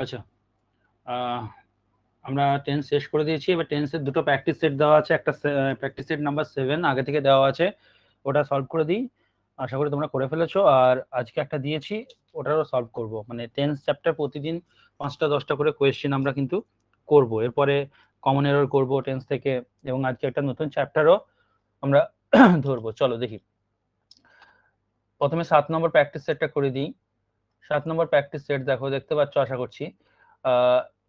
আচ্ছা, আমরা টেন্স শেষ করে দিয়েছি। এবার টেন্সের দুটো প্র্যাকটিস সেট দেওয়া আছে, একটা প্র্যাকটিস সেট নাম্বার 7 আগে থেকে দেওয়া আছে, ওটা সলভ করে দিই। আশা করি তোমরা করে ফেলেছো। আর আজকে একটা দিয়েছি, ওটারও সলভ করব। মানে টেন্স চ্যাপ্টার প্রতিদিন 5টা 10টা করে কোয়েশ্চেন আমরা কিন্তু করব। এরপরে কমন এরর করব টেন্স থেকে, এবং আজকে একটা নতুন চ্যাপ্টারও আমরা ধরবো। চলো দেখি, প্রথমে 7 নম্বর প্র্যাকটিস সেটটা করে দিই। 7 নম্বর প্র্যাকটিস সেট দেখো, দেখতে পাচ্ছ আশা করছি।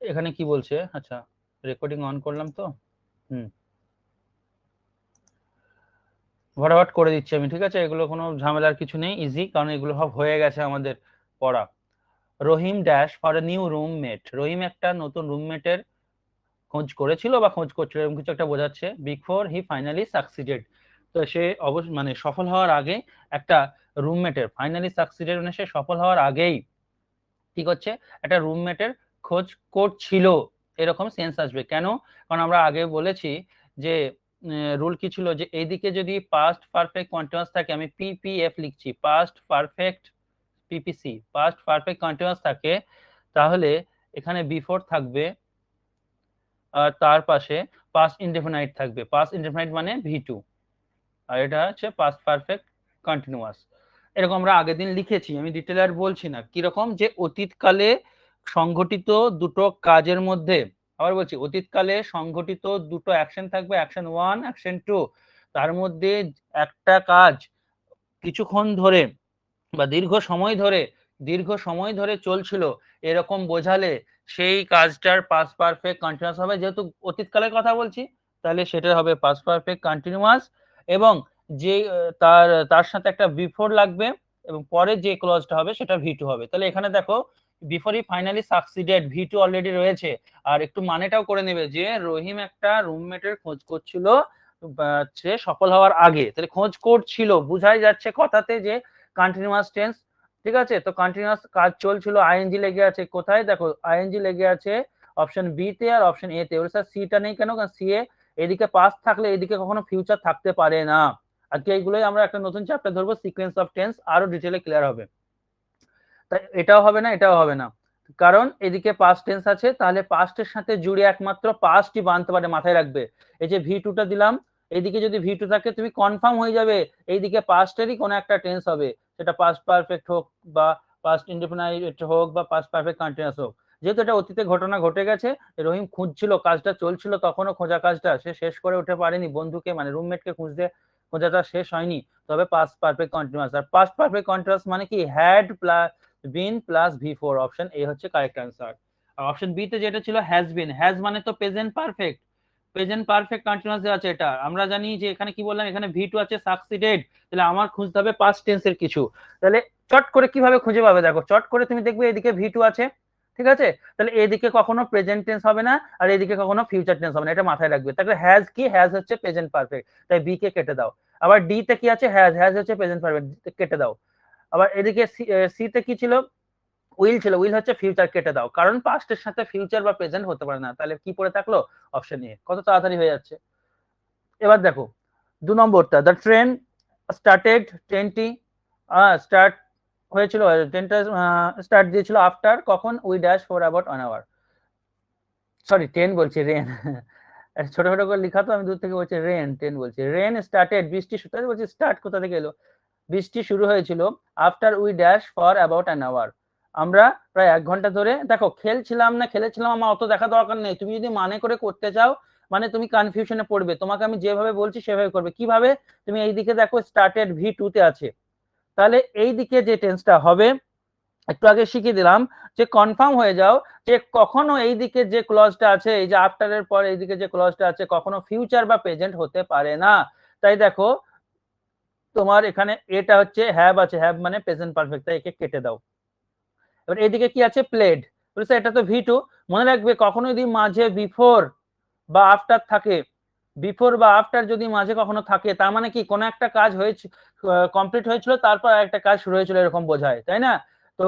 এখানে কি বলছে, আচ্ছা রেকর্ডিং অন করলাম তো, ফটাফট করে দিচ্ছি আমি, ঠিক আছে? এগুলো কোনো ঝামেলার কিছু নেই, ইজি, কারণ এগুলো সব হয়ে গেছে আমাদের পড়া। Rahim dash for a new roommate. Rahim একটা নতুন রুমমেটের খোঁজ করেছিল বা খোঁজ করছিল, এরকম কিছু একটা বোঝাচ্ছে। বিফোর হি ফাইনালি সাকসিডেড, তো সে অবশ্য মানে সফল হওয়ার আগে একটা রুমমেটের, ফাইনালি সাকসিডেড মানে সে সফল হওয়ার আগেই কি করছে, একটা রুমমেটের খোঁজ করছিল, এরকম সেন্স আসবে। কেন? কারণ আমরা আগে বলেছি যে রুল কি ছিল, যে এইদিকে যদি পাস্ট পারফেক্ট কন্টিনিউয়াস থাকে, আমি পিপিএফ লিখছি, past perfect PPC, past perfect continuous থাকে, তাহলে এখানে বিফোর থাকবে, আর তার পাশে পাস্ট ইনডেফিনাইট থাকবে। পাস্ট ইনডেফিনাইট মানে ভি2, আর এটা হচ্ছে পাস্ট পারফেক্ট কন্টিনিউয়াস। এরকম আমরা আগের দিন লিখেছি, আমি ডিটেল আর বলছি না। কিরকম, যে অতীতকালে সংঘটিত দুটো কাজের মধ্যে, আবার বলছি, অতীতকালে সংঘটিত দুটো অ্যাকশন থাকবে, অ্যাকশন 1 অ্যাকশন 2, তার মধ্যে একটা কাজ কিছুক্ষণ ধরে বা দীর্ঘ সময় ধরে চলছিল, এরকম বোঝালে সেই কাজটার পাস্ট পারফেক্ট কন্টিনিউয়াস হবে। যেহেতু অতীতকালের কথা বলছি, তাহলে সেটা হবে পাস্ট পারফেক্ট কন্টিনিউয়াস। এবং যে তার তার সাথে একটা বিফোর লাগবে, এবং পরে যে ক্লজটা হবে সেটা ভি2 হবে। তাহলে এখানে দেখো, বিফোর ই ফাইনালি সাকসিডেড, ভি2 অলরেডি রয়েছে। আর একটু মানেটাও করে নেবে, যে রহিম একটা রুমমেটের খোঁজ করছিল সে সফল হওয়ার আগে, তাহলে খোঁজ করছিল বুঝাই যাচ্ছে কথাতে যে কন্টিনিউয়াস টেন্স, ঠিক আছে? তো কন্টিনিউয়াস কাজ চলছিল, আইএনজি লেগে আছে কোথায়, দেখো আইএনজি লেগে আছে অপশন বি তে আর অপশন এ তে। ওর সাথে সিটা নেই কেন? কারণ সি এ এদিকে পাস্ট থাকলে এদিকে কখনো ফিউচার থাকতে পারে না। আজকে এইগুলোই আমরা একটা নতুন চ্যাপ্টার ধরবো, সিকোয়েন্স অফ টেন্স, আরো ডিটেইলে ক্লিয়ার হবে। তাই এটাও হবে না, এটাও হবে না, কারণ এদিকে পাস্ট টেন্স আছে, তাহলে পাস্টের সাথে জুড়ে একমাত্র পাস্টই বানতে পারে, মাথায় রাখবে। এই যে ভি2টা দিলাম, এইদিকে যদি ভি2 থাকে তুমি কনফার্ম হয়ে যাবে এইদিকে পাস্টেরই কোনো একটা টেন্স হবে, সেটা পাস্ট পারফেক্ট হোক বা পাস্ট ইনডেফিনাইট হোক বা পাস্ট পারফেক্ট কন্টিনিউয়াস হোক। যেহেতু এটা অতীতে ঘটনা ঘটে গেছে, রহিম খুঁজছিল, কাজটা চলছিল তখনও, খোঁজা কাজটা সে শেষ করে উঠতে পারেনি, বন্ধুকে মানে রুমমেটকে খুঁজতে খোঁজাটা শেষ হয়নি, তবে পাস্ট পারফেক্ট কন্টিনিউয়াস। আর পাস্ট পারফেক্ট কন্টিনিউয়াস মানে কি, হ্যাড প্লাস বিন প্লাস ভি4, অপশন এ হচ্ছে কারেক্ট অ্যান্সার। আর অপশন বি তে যেটা ছিল হ্যাজ বিন, হ্যাজ মানে তো present perfect, present perfect continuous আছে। এটা আমরা জানি যে এখানে কি বললাম, এখানে ভি2 আছে সাকসিডেড, তাহলে আমার খুঁজতে হবে পাস্ট টেন্সের কিছু। তাহলে চট করে কিভাবে খুঁজে পাবে, দেখো চট করে তুমি দেখবে এদিকে ভি2 আছে, ঠিক আছে? তাহলে এদিকে কখনো প্রেজেন্ট টেন্স হবে না, আর এদিকে কখনো ফিউচার টেন্স হবে না, এটা মাথায় রাখবে। তাহলে হ্যাজ কি, হ্যাজ হচ্ছে প্রেজেন্ট পারফেক্ট, তাই বি কে কেটে দাও। আবার ডি তে কি আছে, হ্যাজ, হ্যাজ হচ্ছে প্রেজেন্ট পারফেক্ট, কেটে দাও। আবার এদিকে সি তে কি ছিল, উইল ছিল, উইল হচ্ছে ফিউচার, কেটে দাও, কারণ পাস্টের সাথে ফিউচার বা প্রেজেন্ট হতে পারে না। তাহলে কি পড়ে থাকলো, অপশন এ। কত তাড়াতাড়ি হয়ে যাচ্ছে। এবার দেখো 2 নম্বরটা, দ্য ট্রেন স্টার্টেড, ট্রেনটি স্টার্ট হয়েছিল, ট্রেনটা স্টার্ট দিয়েছিল আফটার কখন, we dash for about 1 hour, sorry 10 বলছি, রেন ছোট ছোট করে লিখা তো, আমি দূর থেকে বলছি রেন, 10 বলছি। রেন স্টার্টেড, বৃষ্টি শুরু, বলছি স্টার্ট কোথা থেকে এলো, বৃষ্টি শুরু হয়েছিল after we dash for about an hour, আমরা প্রায় 1 ঘন্টা ধরে। দেখো খেলছিলাম না খেলেছিলাম আমার অত দেখা দরকার নেই, তুমি যদি মানে করে করতে চাও, মানে তুমি কনফিউশনে পড়বে, তোমাকে আমি যেভাবে বলছি সেভাবে করবে। কিভাবে, তুমি এইদিকে দেখো স্টার্টেড ভি2 তে আছে, তাহলে এইদিকে যে টেন্সটা হবে, একটু আগে শিখিয়ে দিলাম, যে কনফার্ম হয়ে যাও যে কখনো এইদিকে যে ক্লজটা আছে, এই যে আফটারের পর এইদিকে যে ক্লজটা আছে, কখনো ফিউচার বা প্রেজেন্ট হতে পারে না। তাই দেখো তোমার এখানে এটা হচ্ছে হ্যাভ আছে, হ্যাভ মানে প্রেজেন্ট পারফেক্ট, তাই একে কেটে দাও। এবার এদিকে কি আছে, প্লেড, বুঝছো, এটা তো ভি2। মনে রাখবে কখনো যদি মাঝে বিফোর বা আফটার থাকে, বিফোর বা আফটার যদি মাঝে কখনো থাকে, তার মানে কি কোনো একটা কাজ হয়েছে, কমপ্লিট হয়েছিল, তারপর একটা কাজ শুরু হয়েছিল, এরকম বোঝায়, তাই না? তো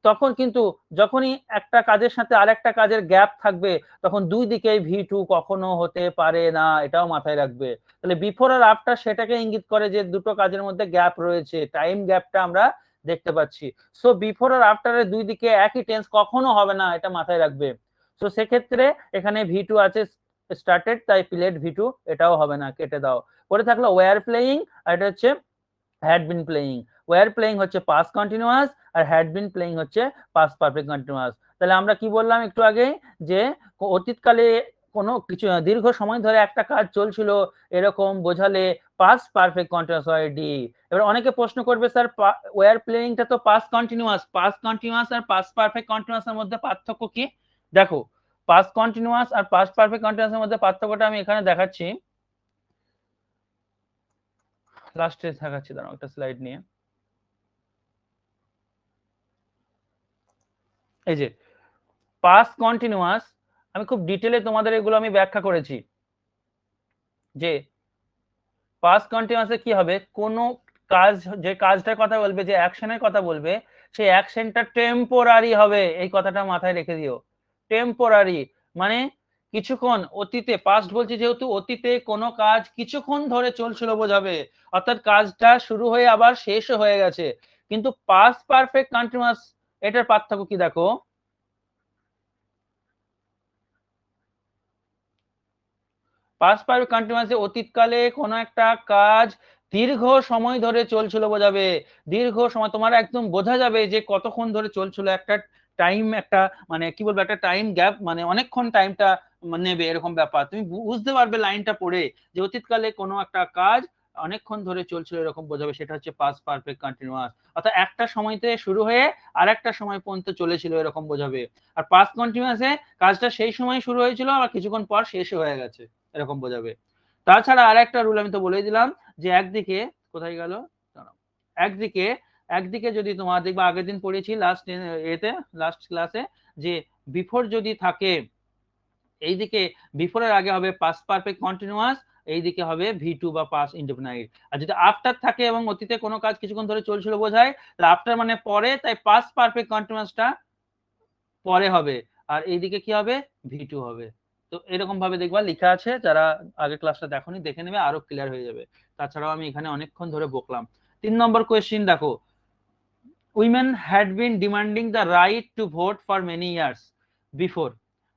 তখন কিন্তু যখনই একটা কাজের সাথে আরেকটা কাজের গ্যাপ থাকবে, তখন দুই দিকেই ভি2 কখনো হতে পারে না, এটাও মাথায় রাখবে। তাহলে বিফোর আর আফটার সেটাকে ইঙ্গিত করে যে দুটো কাজের মধ্যে গ্যাপ রয়েছে, টাইম গ্যাপটা আমরা দেখতে পাচ্ছি। সো বিফোর আর আফটারের দুই দিকে একই টেন্স কখনো হবে না, এটা মাথায় রাখবে। সো সেক্ষেত্রে এখানে ভি2 আছে স্টার্টেড, তাই প্লেড ভি2 এটাও হবে না, কেটে দাও। পরে থাকলো ওয়্যার প্লেয়িং, আর এটা হচ্ছে had been playing. Were playing হচ্ছে পাস্ট কন্টিনিউয়াস আর হ্যাড বিন প্লেয়িং হচ্ছে পাস্ট পারফেক্ট কন্টিনিউয়াস। তাহলে আমরা কি বললাম একটু আগে, যে অতীতকালে কোনো কিছু দীর্ঘ সময় ধরে একটা কাজ চলছিল এরকম বোঝালে পাস্ট পারফেক্ট কন্টিনিউয়াস হয় ডি। এবার অনেকে প্রশ্ন করবে স্যার ওয়্যার প্লেয়িংটা তো পাস্ট কন্টিনিউয়াস আর পাস্ট পারফেক্ট কন্টিনিউয়াসের মধ্যে পার্থক্য কি? দেখো, পাস্ট কন্টিনিউয়াস আর পাস্ট পারফেক্ট কন্টিনিউয়াসের মধ্যে পার্থক্যটা আমি এখানে দেখাচ্ছি, লাস্টে দেখাচ্ছি, দাঁড়াও একটা স্লাইড নিয়ে। এই যে পাস্ট কন্টিনিউয়াস, আমি খুব ডিটেলে তোমাদের এগুলো আমি ব্যাখ্যা করেছি, যে পাস্ট কন্টিনিউয়াসে কি হবে, কোন কাজ, যে কাজটার কথা বলবে, যে অ্যাকশনের কথা বলবে, সেই অ্যাকশনটা টেম্পোরারি হবে, এই কথাটা মাথায় রেখে দিও। টেম্পোরারি মানে কিছুক্ষণ, অতীতে পাস্ট বলছি যেহেতু, অতীতে কোনো কাজ কিছুক্ষণ ধরে চলছিল বোঝাবে, অর্থাৎ কাজটা শুরু হয়ে আবার শেষও হয়ে গেছে। কিন্তু পাস্ট পারফেক্ট কন্টিনিউয়াস, এটার পার্থক্য কি দেখো, পাস্ট পারফেক্ট কন্টিনিউয়াসে অতীতকালে কোনো একটা কাজ দীর্ঘ সময় ধরে চলছিল বোঝাবে, দীর্ঘ সময়, তোমার একদম বোঝা যাবে যে কতক্ষণ ধরে চলছিল, একটা টাইম, একটা মানে কি বলবো, একটা টাইম গ্যাপ, মানে অনেকক্ষণ টাইমটা নেবে, এরকম ব্যাপার তুমি বুঝতে পারবে লাইনটা পড়ে, যে অতীতকালে কোনো একটা কাজ অনেকক্ষণ ধরে চলছিল এরকম বোঝাবে, সেটা হচ্ছে পাস্ট পারফেক্ট কন্টিনিউয়াস। অর্থাৎ একটা সময়তে শুরু হয়ে আর একটা সময় পর্যন্ত চলেছিল এরকম বোঝাবে। আর পাস্ট কন্টিনিউয়াসে কাজটা সেই সময় শুরু হয়েছিল আবার কিছুক্ষণ পর শেষ হয়ে গেছে, এরকম বোঝাবে। তাছাড়া আর একটা রুল আমি তো বলেই দিলাম, যে একদিকে, কোথায় গেল, একদিকে একদিকে যদি তোমার দেখবা, আগের দিন পড়েছি লাস্ট এতে, লাস্ট ক্লাসে, যে বিফোর যদি থাকে, এইদিকে বিফোরের আগে হবে পাস্ট পারফেক্ট কন্টিনিউয়াস, এইদিকে হবে ভি2 বা পাস্ট ইনডেফিনাইট। আর যদি আফটার থাকে এবং অতীতে কোনো কাজ কিছুক্ষণ ধরে চলছিল বোঝায়, তাহলে আফটার মানে পরে, তাই পাস্ট পারফেক্ট কন্টিনিউয়াসটা পরে হবে, আর এইদিকে কি হবে, ভি2 হবে। তো এরকম ভাবে দেখবা লেখা আছে, যারা আগে ক্লাসটা দেখোনি দেখে নেবে, আরো ক্লিয়ার হয়ে যাবে। তাছাড়াও আমি এখানে অনেকক্ষণ ধরে বকলাম। 3 নম্বর কোয়েশ্চেন দেখো, women had been demanding the right to vote for many years before.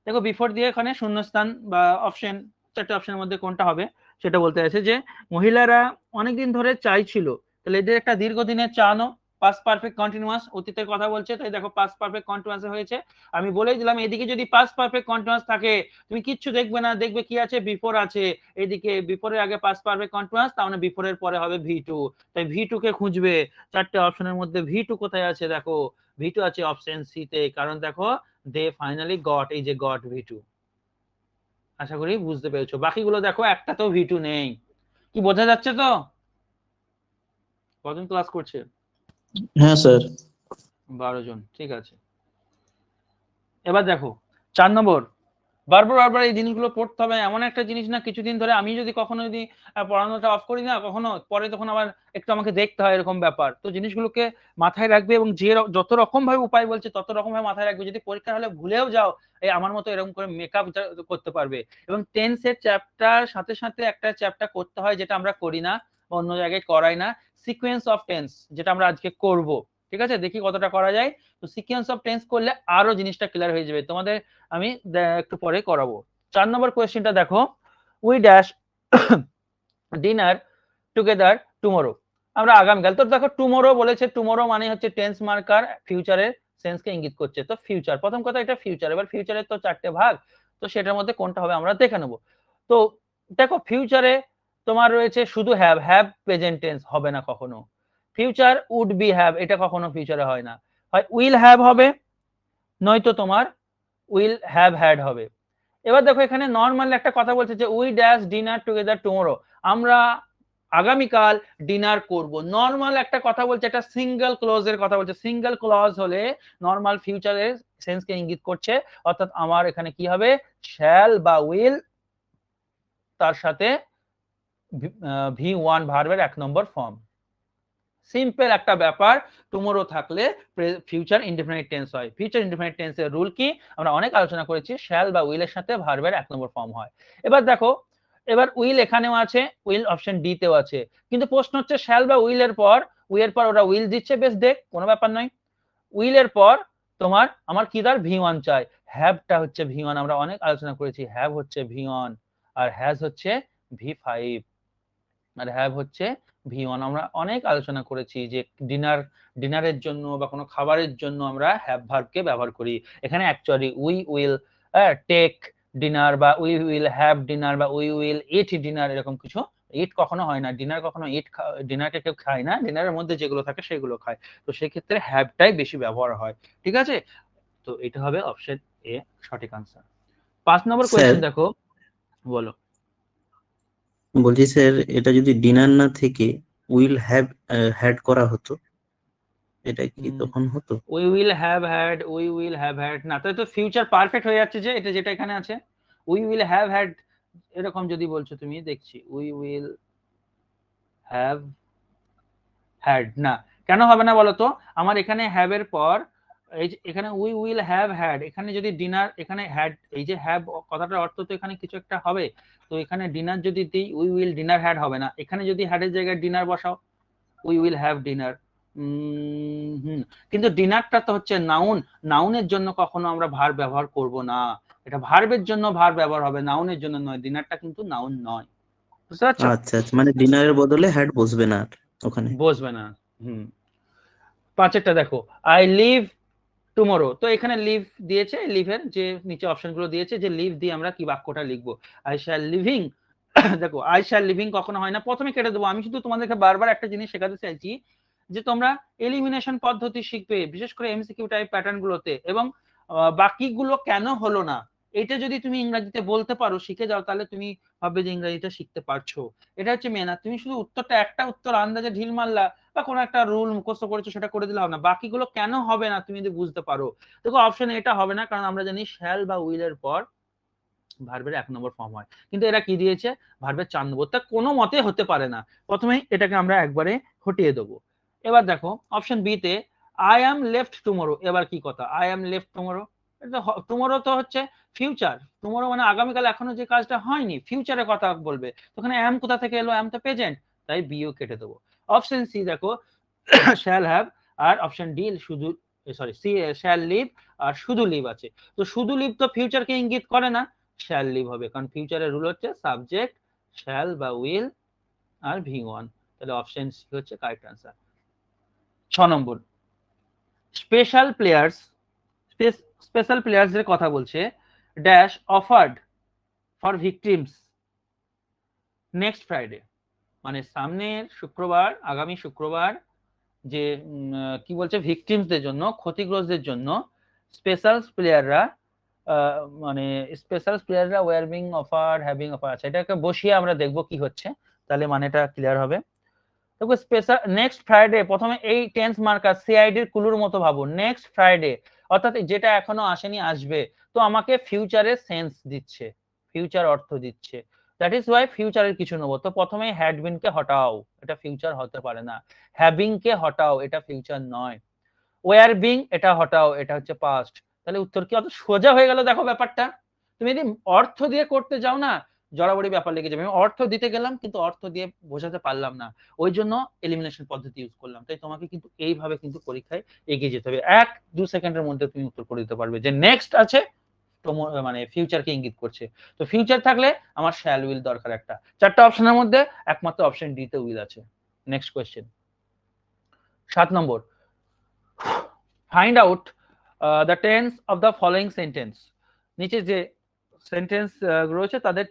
দেখো বিফোর দিয়ে এখানে শূন্যস্থান বা অপশন, চারটে অপশনের মধ্যে কোনটা হবে সেটা বলতে আছে, যে মহিলারা অনেকদিন ধরে চাইছিল, তাহলে এদের একটা দীর্ঘদিনের চানো, পাস্ট পারফেক্ট কন্টিনিউয়াস, অতীতের কথা বলছে, তাই দেখো পাস্ট পারফেক্ট কন্টিনিউয়াস হয়েছে। আমি বলেই দিলাম এদিকে যদি পাস্ট পারফেক্ট কন্টিনিউয়াস থাকে তুমি কিচ্ছু দেখবে না, দেখবে কি আছে, বিফোর আছে, এদিকে বিফোরের আগে পাস্ট পারফেক্ট কন্টিনিউয়াস, তার মানে বিফোরের পরে হবে ভি2, তাই ভি2 কে খুঁজবে। চারটে অপশনের মধ্যে ভি2 কোথায় আছে, দেখো ভি2 আছে অপশন সি তে, কারণ দেখো দে ফাইনালি গট, এই যে গট ভি2। আশা করি বুঝতে পেরেছো, বাকিগুলো দেখো একটাতেও ভি2 নেই। কি বোঝা যাচ্ছে তো? কজন ক্লাস করছে? হ্যাঁ স্যার। 12 জন, ঠিক আছে। এবার দেখো 4 নম্বর, বারবার বারবার এই জিনিসগুলো পড়তে হবে, এমন একটা জিনিস না কিছুদিন ধরে আমি যদি কখনো যদি পড়ানোটা অফ করি না কখনো, পরে তখন আবার একটু আমাকে দেখতে হয়, এরকম ব্যাপার। তো জিনিসগুলোকে মাথায় রাখবে, এবং যে যত রকম ভাবে উপায় বলছে তত রকম ভাবে মাথায় রাখবে, যদি পরীক্ষা হলে ভুলেও যাও, এই আমার মতো এরকম করে মেকআপ করতে পারবে। এবং টেন্সের চ্যাপ্টার সাথে সাথে একটা চ্যাপ্টার করতে হয়, যেটা আমরা করি না, অন্য জায়গায় করাই না, সিকোয়েন্স অফ টেন্স, যেটা আমরা আজকে করব। ঠিক আছে, দেখি কতটা করা যায়। তো সিকোয়েন্স অফ টেন্স করলে আরো জিনিসটা ক্লিয়ার হয়ে যাবে তোমাদের, আমি একটু পরে করাবো। 4 নম্বর কোয়েশ্চেনটা দেখো, we dash dinner together tomorrow, আমরা আগামীকাল, তো দেখো টুমরো বলেছে, টুমরো মানে হচ্ছে টেন্স মার্কার, ফিউচারের সেন্সকে ইঙ্গিত করছে, তো ফিউচার, প্রথম কথা এটা ফিউচার। এবার ফিউচারের তো 4টে ভাগ, তো সেটার মধ্যে কোনটা হবে আমরা দেখে নেব। তো দেখো ফিউচারে তোমার রয়েছে শুধু হ্যাভ, হ্যাভ প্রেজেন্ট টেন্স হবে না কখনো, ফিউচার উড বি হ্যাভ, এটা কখনো ফিউচারে হয় না, হয় উইল হ্যাভ হবে, নয়তো তোমার উইল হ্যাভ হ্যাড হবে। এবার দেখো এখানে নর্মাল একটা কথা বলছে, যে we dash dinner together tomorrow, আমরা আগামীকাল ডিনার করব, নর্মাল একটা কথা বলছে, একটা সিঙ্গেল ক্লজের কথা বলছে, সিঙ্গেল ক্লজ হলে নর্মাল ফিউচারের সেন্সকে ইঙ্গিত করছে, অর্থাৎ আমার এখানে কি হবে, শ্যাল বা উইল, তার সাথে ভি1 ভার্বের 1 নম্বর ফর্ম, সিম্পল একটা ব্যাপার। টুমরো থাকলে ফিউচার ইনডেফিনিট টেন্স হয়। ফিউচার ইনডেফিনিট টেন্সের রুল কি আমরা অনেক আলোচনা করেছি, শ্যাল বা উইলের সাথে ভার্বের 1 নম্বর ফর্ম হয়। এবার দেখো, এবার উইল এখানেও আছে, উইল অপশন ডি তেও আছে, কিন্তু প্রশ্ন হচ্ছে শ্যাল বা উইলের পর উই এর পর ওরা উইল দিচ্ছে, বেশ দেখ, কোনো ব্যাপার নয়। উইল এর পর তোমার আমার কি তার V1 চাই, হ্যাভটা হচ্ছে V1, আমরা অনেক আলোচনা করেছি, হ্যাভ হচ্ছে V1 আর হ্যাজ হচ্ছে V5, আর হ্যাভ হচ্ছে V1। আমরা অনেক আলোচনা করেছি যে ডিনারের জন্য বা কোনো খাবারের জন্য আমরা হ্যাভ ভার্বকে ব্যবহার করি। এখানে actually we will take dinner বা উই উইল হ্যাভ ডিনার বা উই উইল ইট ডিনার, এরকম কিছু। ইট কখনো হয় না, ডিনার কখনো ডিনারকে কেউ খায় না, ডিনারের মধ্যে যেগুলো থাকে সেগুলো খায়। তো সেক্ষেত্রে হ্যাভটাই বেশি ব্যবহার হয়, ঠিক আছে? তো এটা হবে অপশন এ সঠিক আনসার। 5 নম্বর কোয়েশ্চেন দেখো, বলো। বলছি স্যার, এটা যদি ডিনার না থেকে উইল হ্যাভ হ্যাড করা হতো, এটা কি তখন হতো? We will have had, we will have had না, তাহলে তো ফিউচার পারফেক্ট হয়ে যাচ্ছে, যে এটা যেটা এখানে আছে উই উইল হ্যাভ হ্যাড, এরকম যদি বলছো তুমি, দেখছি উই উইল হ্যাভ হ্যাড না, কেন হবে না বলো তো? আমার এখানে হ্যাভ এর পর এই যে এখানে উই উইল হ্যাভ হ্যাড, এখানে যদি ডিনার, এখানে হ্যাড, এই যে হ্যাভ কথাটার অর্থ তো এখানে কিছু একটা হবে, তো এখানে ডিনার যদি দিই উই উইল ডিনার হ্যাড হবে না, এখানে যদি হ্যাডের জায়গায় ডিনার বসাও উই উইল হ্যাভ ডিনার। কিন্তু ডিনারটা তো হচ্ছে নাউন, নাউনের জন্য কখনো আমরা ভার্ব ব্যবহার করব না, এটা ভার্বের জন্য ভার্ব ব্যবহার হবে, নাউনের জন্য নয়, ডিনারটা কিন্তু নাউন নয়, বুঝতে পারছো? আচ্ছা আচ্ছা, মানে ডিনারের বদলে হ্যাড বসবে না আর ওখানে। বসবে না। হুম। 5 দেখো, আই লিভ টুমরো, তো এখানে লিভ দিয়েছে, লিভের যে নিচে অপশনগুলো দিয়েছে, যে লিভ দিয়ে আমরা কি বাক্যটা লিখবো, আই শ্যাল লিভিং। দেখো আই শ্যাল লিভিং কখনো হয় না, প্রথমে কেটে দেবো। আমি শুধু তোমাদেরকে বারবার একটা জিনিস শেখাতে চাইছি, যে তোমরা এলিমিনেশন পদ্ধতি শিখবে বিশেষ করে এমসিকিউ টাইপ প্যাটার্ন গুলোতে, এবং বাকিগুলো কেন হলো না এটা যদি তুমি ইংরেজিতে বলতে পারো, শিখে যাও, তাহলে তুমি ভাববে যে ইংরেজিটা শিখতে পারছো। এটা হচ্ছে মেন। আর তুমি শুধু উত্তরটা একটা উত্তর আন্দাজে ঢিল মারলা বা কোনো একটা রুল মুখস্থ করেছো সেটা করে দিলে হবে না, বাকিগুলো কেন হবে না তুমি যদি বুঝতে পারো। দেখো অপশন এটা হবে না, কারণ আমরা জানি শ্যাল বা উইল এর পর ভার্বের 1 নম্বর ফর্ম হয়, কিন্তু এরা কি দিয়েছে, ভার্বের 4 নম্বর, তা কোনো মতে হতে পারে না। প্রথমেই এটাকে আমরা একবারে হটিয়ে দেবো। এবার দেখো অপশন বি তে আই অ্যাম লেফট টুমরো, এবার কি কথা, I am left tomorrow, tomorrow তো হচ্ছে ফিউচার, টুমরো মানে আগামীকাল, এখনো যে কাজটা হয়নি, ফিউচারের কথা বলবে, ওখানে অ্যাম কোথা থেকে এলো, অ্যাম তো প্রেজেন্ট, তাই বিও কেটে দেবো। অপশন সি দেখো শ্যাল হ্যাভ, আর অপশন ডি শুধু, সরি সি শ্যাল লিভ, আর শুধু লিভ আছে। তো শুধু লিভ তো ফিউচারকে ইঙ্গিত করে না, শ্যাল লিভ হবে, কারণ ফিউচারের রুল হচ্ছে সাবজেক্ট শ্যাল বা উইল আর V1, তাহলে অপশন সি হচ্ছে কারেক্ট আনসার। 6 নম্বর, স্পেশাল প্লেয়ার্স, স্পেশাল প্লেয়ার্স এর কথা বলছে, dash offered for victims next Friday, মানে সামনের শুক্রবার, আগামী শুক্রবার, যে কি বলছে, ভিকটিমসদের জন্য, ক্ষতিগ্রস্তদের জন্য স্পেশাল প্লেয়াররা, মানে স্পেশাল প্লেয়াররা were being offer, having offer আছে, এটাকে বসিয়ে আমরা দেখব কি হচ্ছে, তাহলে মানেটা ক্লিয়ার হবে। দেখো স্পেশাল নেক্সট ফ্রাইডে, প্রথমে এই টেন্স মার্কার সিআইডির কুলুর মতো ভাবো, নেক্সট ফ্রাইডে অর্থাৎ যেটা এখনো আসেনি, আসবে, তো আমাকে ফিউচারের সেন্স দিচ্ছে, ফিউচার অর্থ দিচ্ছে, দ্যাট ইজ ওয়াই ফিউচারের কিছু নেবো। তো প্রথমে হ্যাড বিন কে হটাও, এটা ফিউচার হতে পারে না, হ্যাভিং কে হটাও, এটা ফিউচার নয়, ওয়ার বিং এটা হটাও, এটা হচ্ছে পাস্ট। তাহলে উত্তর কি অত সোজা হয়ে গেল, দেখো ব্যাপারটা। তুমি যদি অর্থ দিয়ে করতে যাও না, জড়াবড়ি ব্যাপার লেগে যাবে। আমি অর্থ দিতে গেলাম কিন্তু অর্থ দিয়ে বোঝাতে পারলাম না, ওই জন্য এলিমিনেশন পদ্ধতি ইউজ করলাম। তাই তোমাকে কিন্তু এইভাবে কিন্তু পরীক্ষায় এগিয়ে যেতে হবে, 1-2 সেকেন্ডের মধ্যে তুমি উত্তর করে দিতে পারবে যে নেক্সট আছে, মানে ফিউচারকে ইঙ্গিত করছে, তো ফিউচার থাকলে আমার শ্যাল উইল দরকার একটা, 4টা অপশনের মধ্যে একমাত্র অপশন ডি তে উইল আছে। Next question, 7 number, find out the tense of the following sentence, নিচে যে সেন্টেন্স রয়েছে তাদের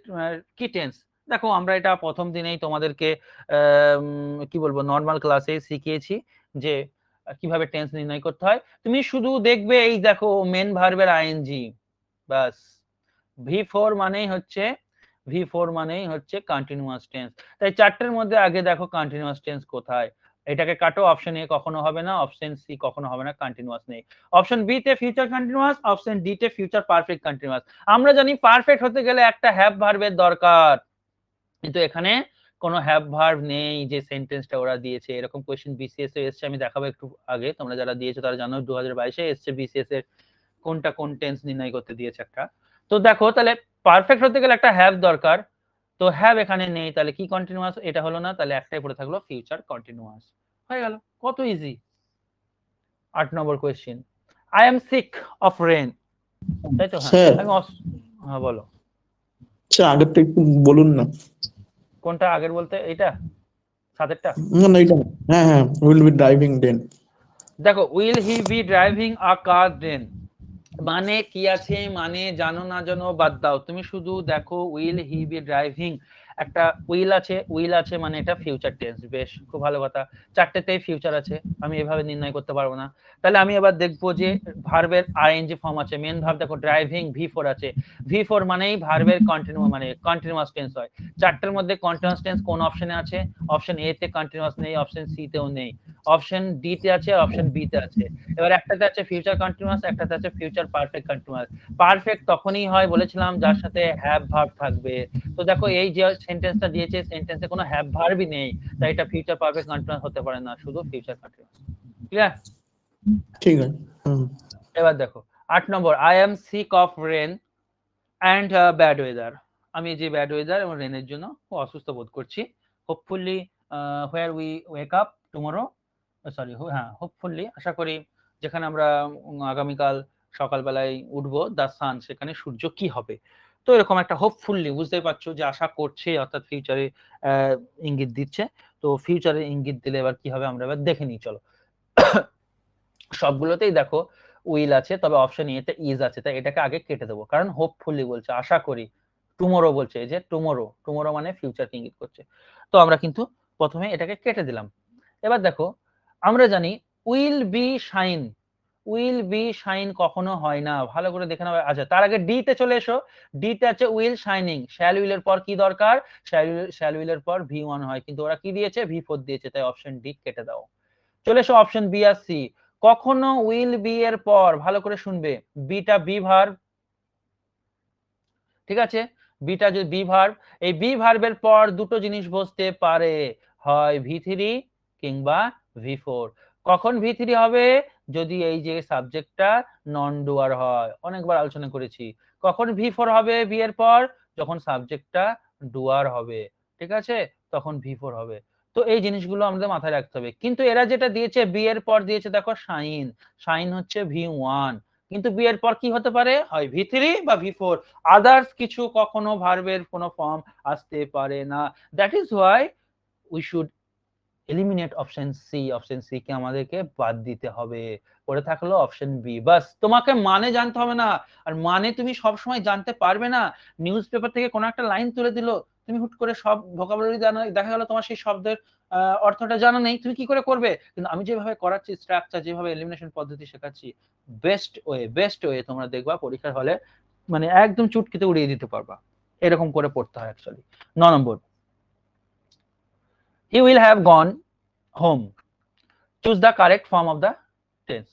কি টেন্স। দেখো আমরা এটা প্রথম দিনেই তোমাদেরকে কি বলবো, নর্মাল ক্লাসে শিখিয়েছি যে কিভাবে টেন্স নির্ণয় করতে হয়। তুমি শুধু দেখবে, এই দেখো মেন ভার্বের আইএনজি, বাস, V4 মানেই হচ্ছে, V4 মানেই হচ্ছে কন্টিনিউয়াস টেন্স। তাই 4টের মধ্যে আগে দেখো কন্টিনিউয়াস টেন্স কোথায়, এটাকে কাটো, অপশন এ কখনো হবে না, অপশন সি কখনো হবে না, কন্টিনিউয়াস নেই, অপশন বি তে ফিউচার কন্টিনিউয়াস, অপশন ডি তে ফিউচার পারফেক্ট কন্টিনিউয়াস। আমরা জানি পারফেক্ট হতে গেলে একটা হ্যাভ ভার্বের দরকার, কিন্তু এখানে কোনো হ্যাভ ভার্ব নেই যে সেন্টেন্সটা ওরা দিয়েছে। এরকম কোশ্চেন বিসিএস এ এসছে, আমি দেখাবো একটু আগে, তোমরা যারা দিয়েছো তারা জানো 2022 এ এসছে বিসিএস এর কোনটা কোন টেন্স নির্ণয় করতে দিয়েছে একটা। তো দেখো তাহলে পারফেক্ট হতে গেলে একটা হ্যাভ দরকার, তো হ্যাভ এখানে নেই, তাহলে কি কন্টিনিউয়াস, এটা হলো না, তাহলে একটাই পড়ে থাকলো ফিউচার কন্টিনিউয়াস, হয়ে গেল, কত ইজি। 8 নম্বর question, I am sick of rain, তাই তো? হ্যাঁ, স্যার, হ্যাঁ বলো। আচ্ছা আগেরটা একটু বলুন না। কোনটা আগের বলতে? এইটা সাতেরটা? না না, এটা না। হ্যাঁ হ্যাঁ, উইল বি ড্রাইভিং দেন। দেখো, will he be driving a car then, মানে কি আছে, মানে জানো না জানো বাদ দাও, তুমি শুধু দেখো উইল হি বি ড্রাইভিং, একটা উইল আছে মানে এটা ফিউচার টেন্স। বেশ, খুব ভালো কথা, চারটেতেই ফিউচার আছে, আমি এভাবে নির্ণয় করতে পারবো না। তাহলে আমি এবার দেখবো যে ভার্বের আইএনজি ফর্ম আছে, মেন ভার্ব দেখো ড্রাইভিং ভি4 আছে, ভি4 মানেই ভার্বের কন্টিনিউয়াস টেন্স হয়। চারটের মধ্যে কন্টিনিউয়াস টেন্স কোন অপশনে আছে? অপশন এ তে কন্টিনিউয়াস নেই, অপশন সি তেও নেই, অপশন ডি তে আছে, অপশন বি তে আছে। এবার একটাতে আছে ফিউচার কন্টিনিউয়াস, একটাতে আছে ফিউচার পারফেক্ট কন্টিনিউয়াস। পারফেক্ট তখনই হয় বলেছিলাম যার সাথে হ্যাভ ভার্ব থাকবে। তো দেখো এই যে সেন্টেন্সটা দিয়েছে, সেন্টেন্সে কোনো হ্যাভ ভার্বই নেই, তাই এটা ফিউচার পারফেক্ট কন্টিনিউয়াস হতে পারে না, শুধু ফিউচার কন্টিনিউয়াস। ক্লিয়ার? ঠিক আছে। এবার দেখো 8 নম্বর, I am sick of rain and bad weather. আমি যে ব্যাড ওয়েদার এবং রেনের জন্য খুব অসুস্থ বোধ করছি। Hopefully where we wake up tomorrow, sorry হ্যাঁ, হোপফুলি আশা করি যেখানে আমরা আগামীকাল সকালবেলায় উঠবো, দ্য সান, সেখানে সূর্য কি হবে। তো এরকম একটা হোপফুলি, বুঝতেই পারছো যে আশা করছে, অর্থাৎ ফিউচারে ইঙ্গিত দিচ্ছে। তো ফিউচারে ইঙ্গিত দিলে এবার কি হবে আমরা এবার দেখে নিই, চলো। সবগুলোতেই দেখো উইল আছে, তবে অপশন এ তে ইজ আছে, তাই এটাকে আগে কেটে দেবো, কারণ হোপফুলি বলছে, আশা করি। টুমোরো বলছে, এই যে টুমোরো, টুমোরো মানে ফিউচারকে ইঙ্গিত করছে। তো আমরা কিন্তু প্রথমে এটাকে কেটে দিলাম। এবার দেখো, আমরা জানি will be shine, will be shine কখনো হয় না, ভালো করে দেখে নাও। আচ্ছা, তার আগে ডি তে চলে এসো। ডি তে আছে উইল শাইনিং, শ্যাল উইলের পর কি দরকার? শ্যাল উইলের পর ভি1 হয়, কিন্তু ওরা কি দিয়েছে? ভি4 দিয়েছে, তাই অপশন ডি কেটে দাও। চলে এসো অপশন বি আর সি। কখনো উইল বি এর পর, ভালো করে শুনবে, বিটা বি ভার্ব, ঠিক আছে? বিটা যদি বি ভার্ব, এই বি ভার্বের পর দুটো জিনিস বসতে পারে, হয় ভি3 কিংবা ভি4। কখন ভি3 হবে? যদি এই যে সাবজেক্টটা নন ডুয়ার হয়, অনেকবার আলোচনা করেছি। কখন ভি4 হবে বি এর পর? যখন সাবজেক্টটা ডুয়ার হবে, ঠিক আছে, তখন ভি4 হবে। তো এই জিনিসগুলো আমাদের মাথায় রাখতে হবে। কিন্তু এরা যেটা দিয়েছে বি এর পর দিয়েছে দেখো শাইন, শাইন হচ্ছে ভি1, কিন্তু বি এর পর কি হতে পারে? হয় ভি3 বা ভি4, আদার্স কিছু কখনো ভার্বের কোনো ফর্ম আসতে পারে না। That is why we should eliminate option C, option C কে আমাদেরকে বাদ দিতে হবে। পড়ে থাকলো অপশন বি। বাস, তোমাকে মানে জানতে হবে না, আর মানে তুমি সব সময় জানতে পারবে না। নিউজ পেপার থেকে কোনো একটা লাইন তুলে দিল, তুমি হুট করে সব ভোকাবুলারি জানো, দেখা গেল তোমার সেই শব্দের অর্থটা জানা নেই, তুমি কি করে করবে? কিন্তু আমি যেভাবে করাচ্ছি, স্ট্রাকচার যেভাবে এলিমিনেশন পদ্ধতি শেখাচ্ছি, বেস্ট ওয়ে তোমরা দেখবা পরীক্ষার হলে মানে একদম চুটকিতে উড়িয়ে দিতে পারবা। এরকম করে পড়তে হয় actually. 9 number, he will have gone home, choose the correct form of the tense.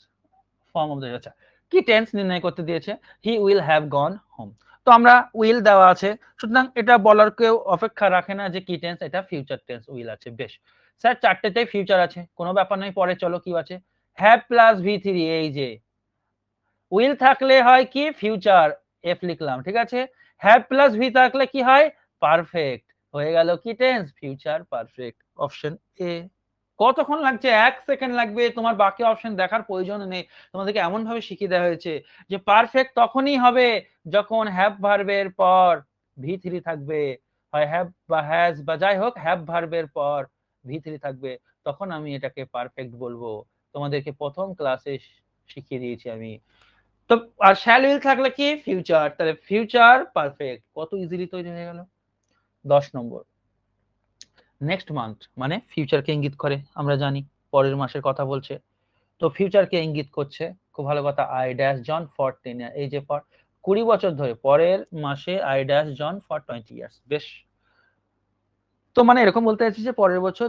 আচ্ছা, কি টেন্স নির্ণয় করতে দিয়েছে? He will have gone home. তো আমরা উইল দেওয়া আছে, সুতরাং এটা বলার কেউ অপেক্ষা রাখে না যে কি টেন্স, এটা ফিউচার টেন্স উইল আছে। বেশ স্যার, চারটেতেই ফিউচার আছে, কোনো ব্যাপার নয়। পরে চলো কি আছে, হ্যাভ প্লাস ভি3, এই যে উইল থাকলে হয় কি? ফিউচার, এফ লিখলাম, ঠিক আছে। হ্যাভ প্লাস ভি থাকলে কি হয়? পারফেক্ট, হয়ে গেল কি tense? Future perfect. Option A. কতক্ষণ লাগছে? 1 সেকেন্ড লাগবে, তোমার বাকি অপশন দেখার প্রয়োজন নেই। তোমাদেরকে এমন ভাবে শিখিয়ে দেওয়া হয়েছে যে পারফেক্ট তখনই হবে যখন হ্যাভ ভার্বের পর ভি3 থাকবে, হয় হ্যাভ বা হ্যাজ বা যাই হোক, হ্যাভ ভার্বের পর ভি3 থাকবে, তখন আমি এটাকে পারফেক্ট বলবো। তোমাদেরকে প্রথম ক্লাসে শিখিয়ে দিয়েছি আমি। তো আর শ্যাল উইল থাকলে কি? ফিউচার, তাহলে ফিউচার পারফেক্ট, কত ইজিলি তৈরি হয়ে গেল। 10 নম্বর, নেক্সট মান্থ মানে ফিউচারকে ইঙ্গিত করে, আমরা জানি পরের মাসের কথা বলছে, তো ফিউচারকে ইঙ্গিত করছে, খুব ভালো কথা। I dash John for 10 year, এই যে ফর 20 বছর ধরে, পরের মাসে I dash John for 20 years. বেশ, তো মানে এরকম বলতে চাইছি যে পরের বছর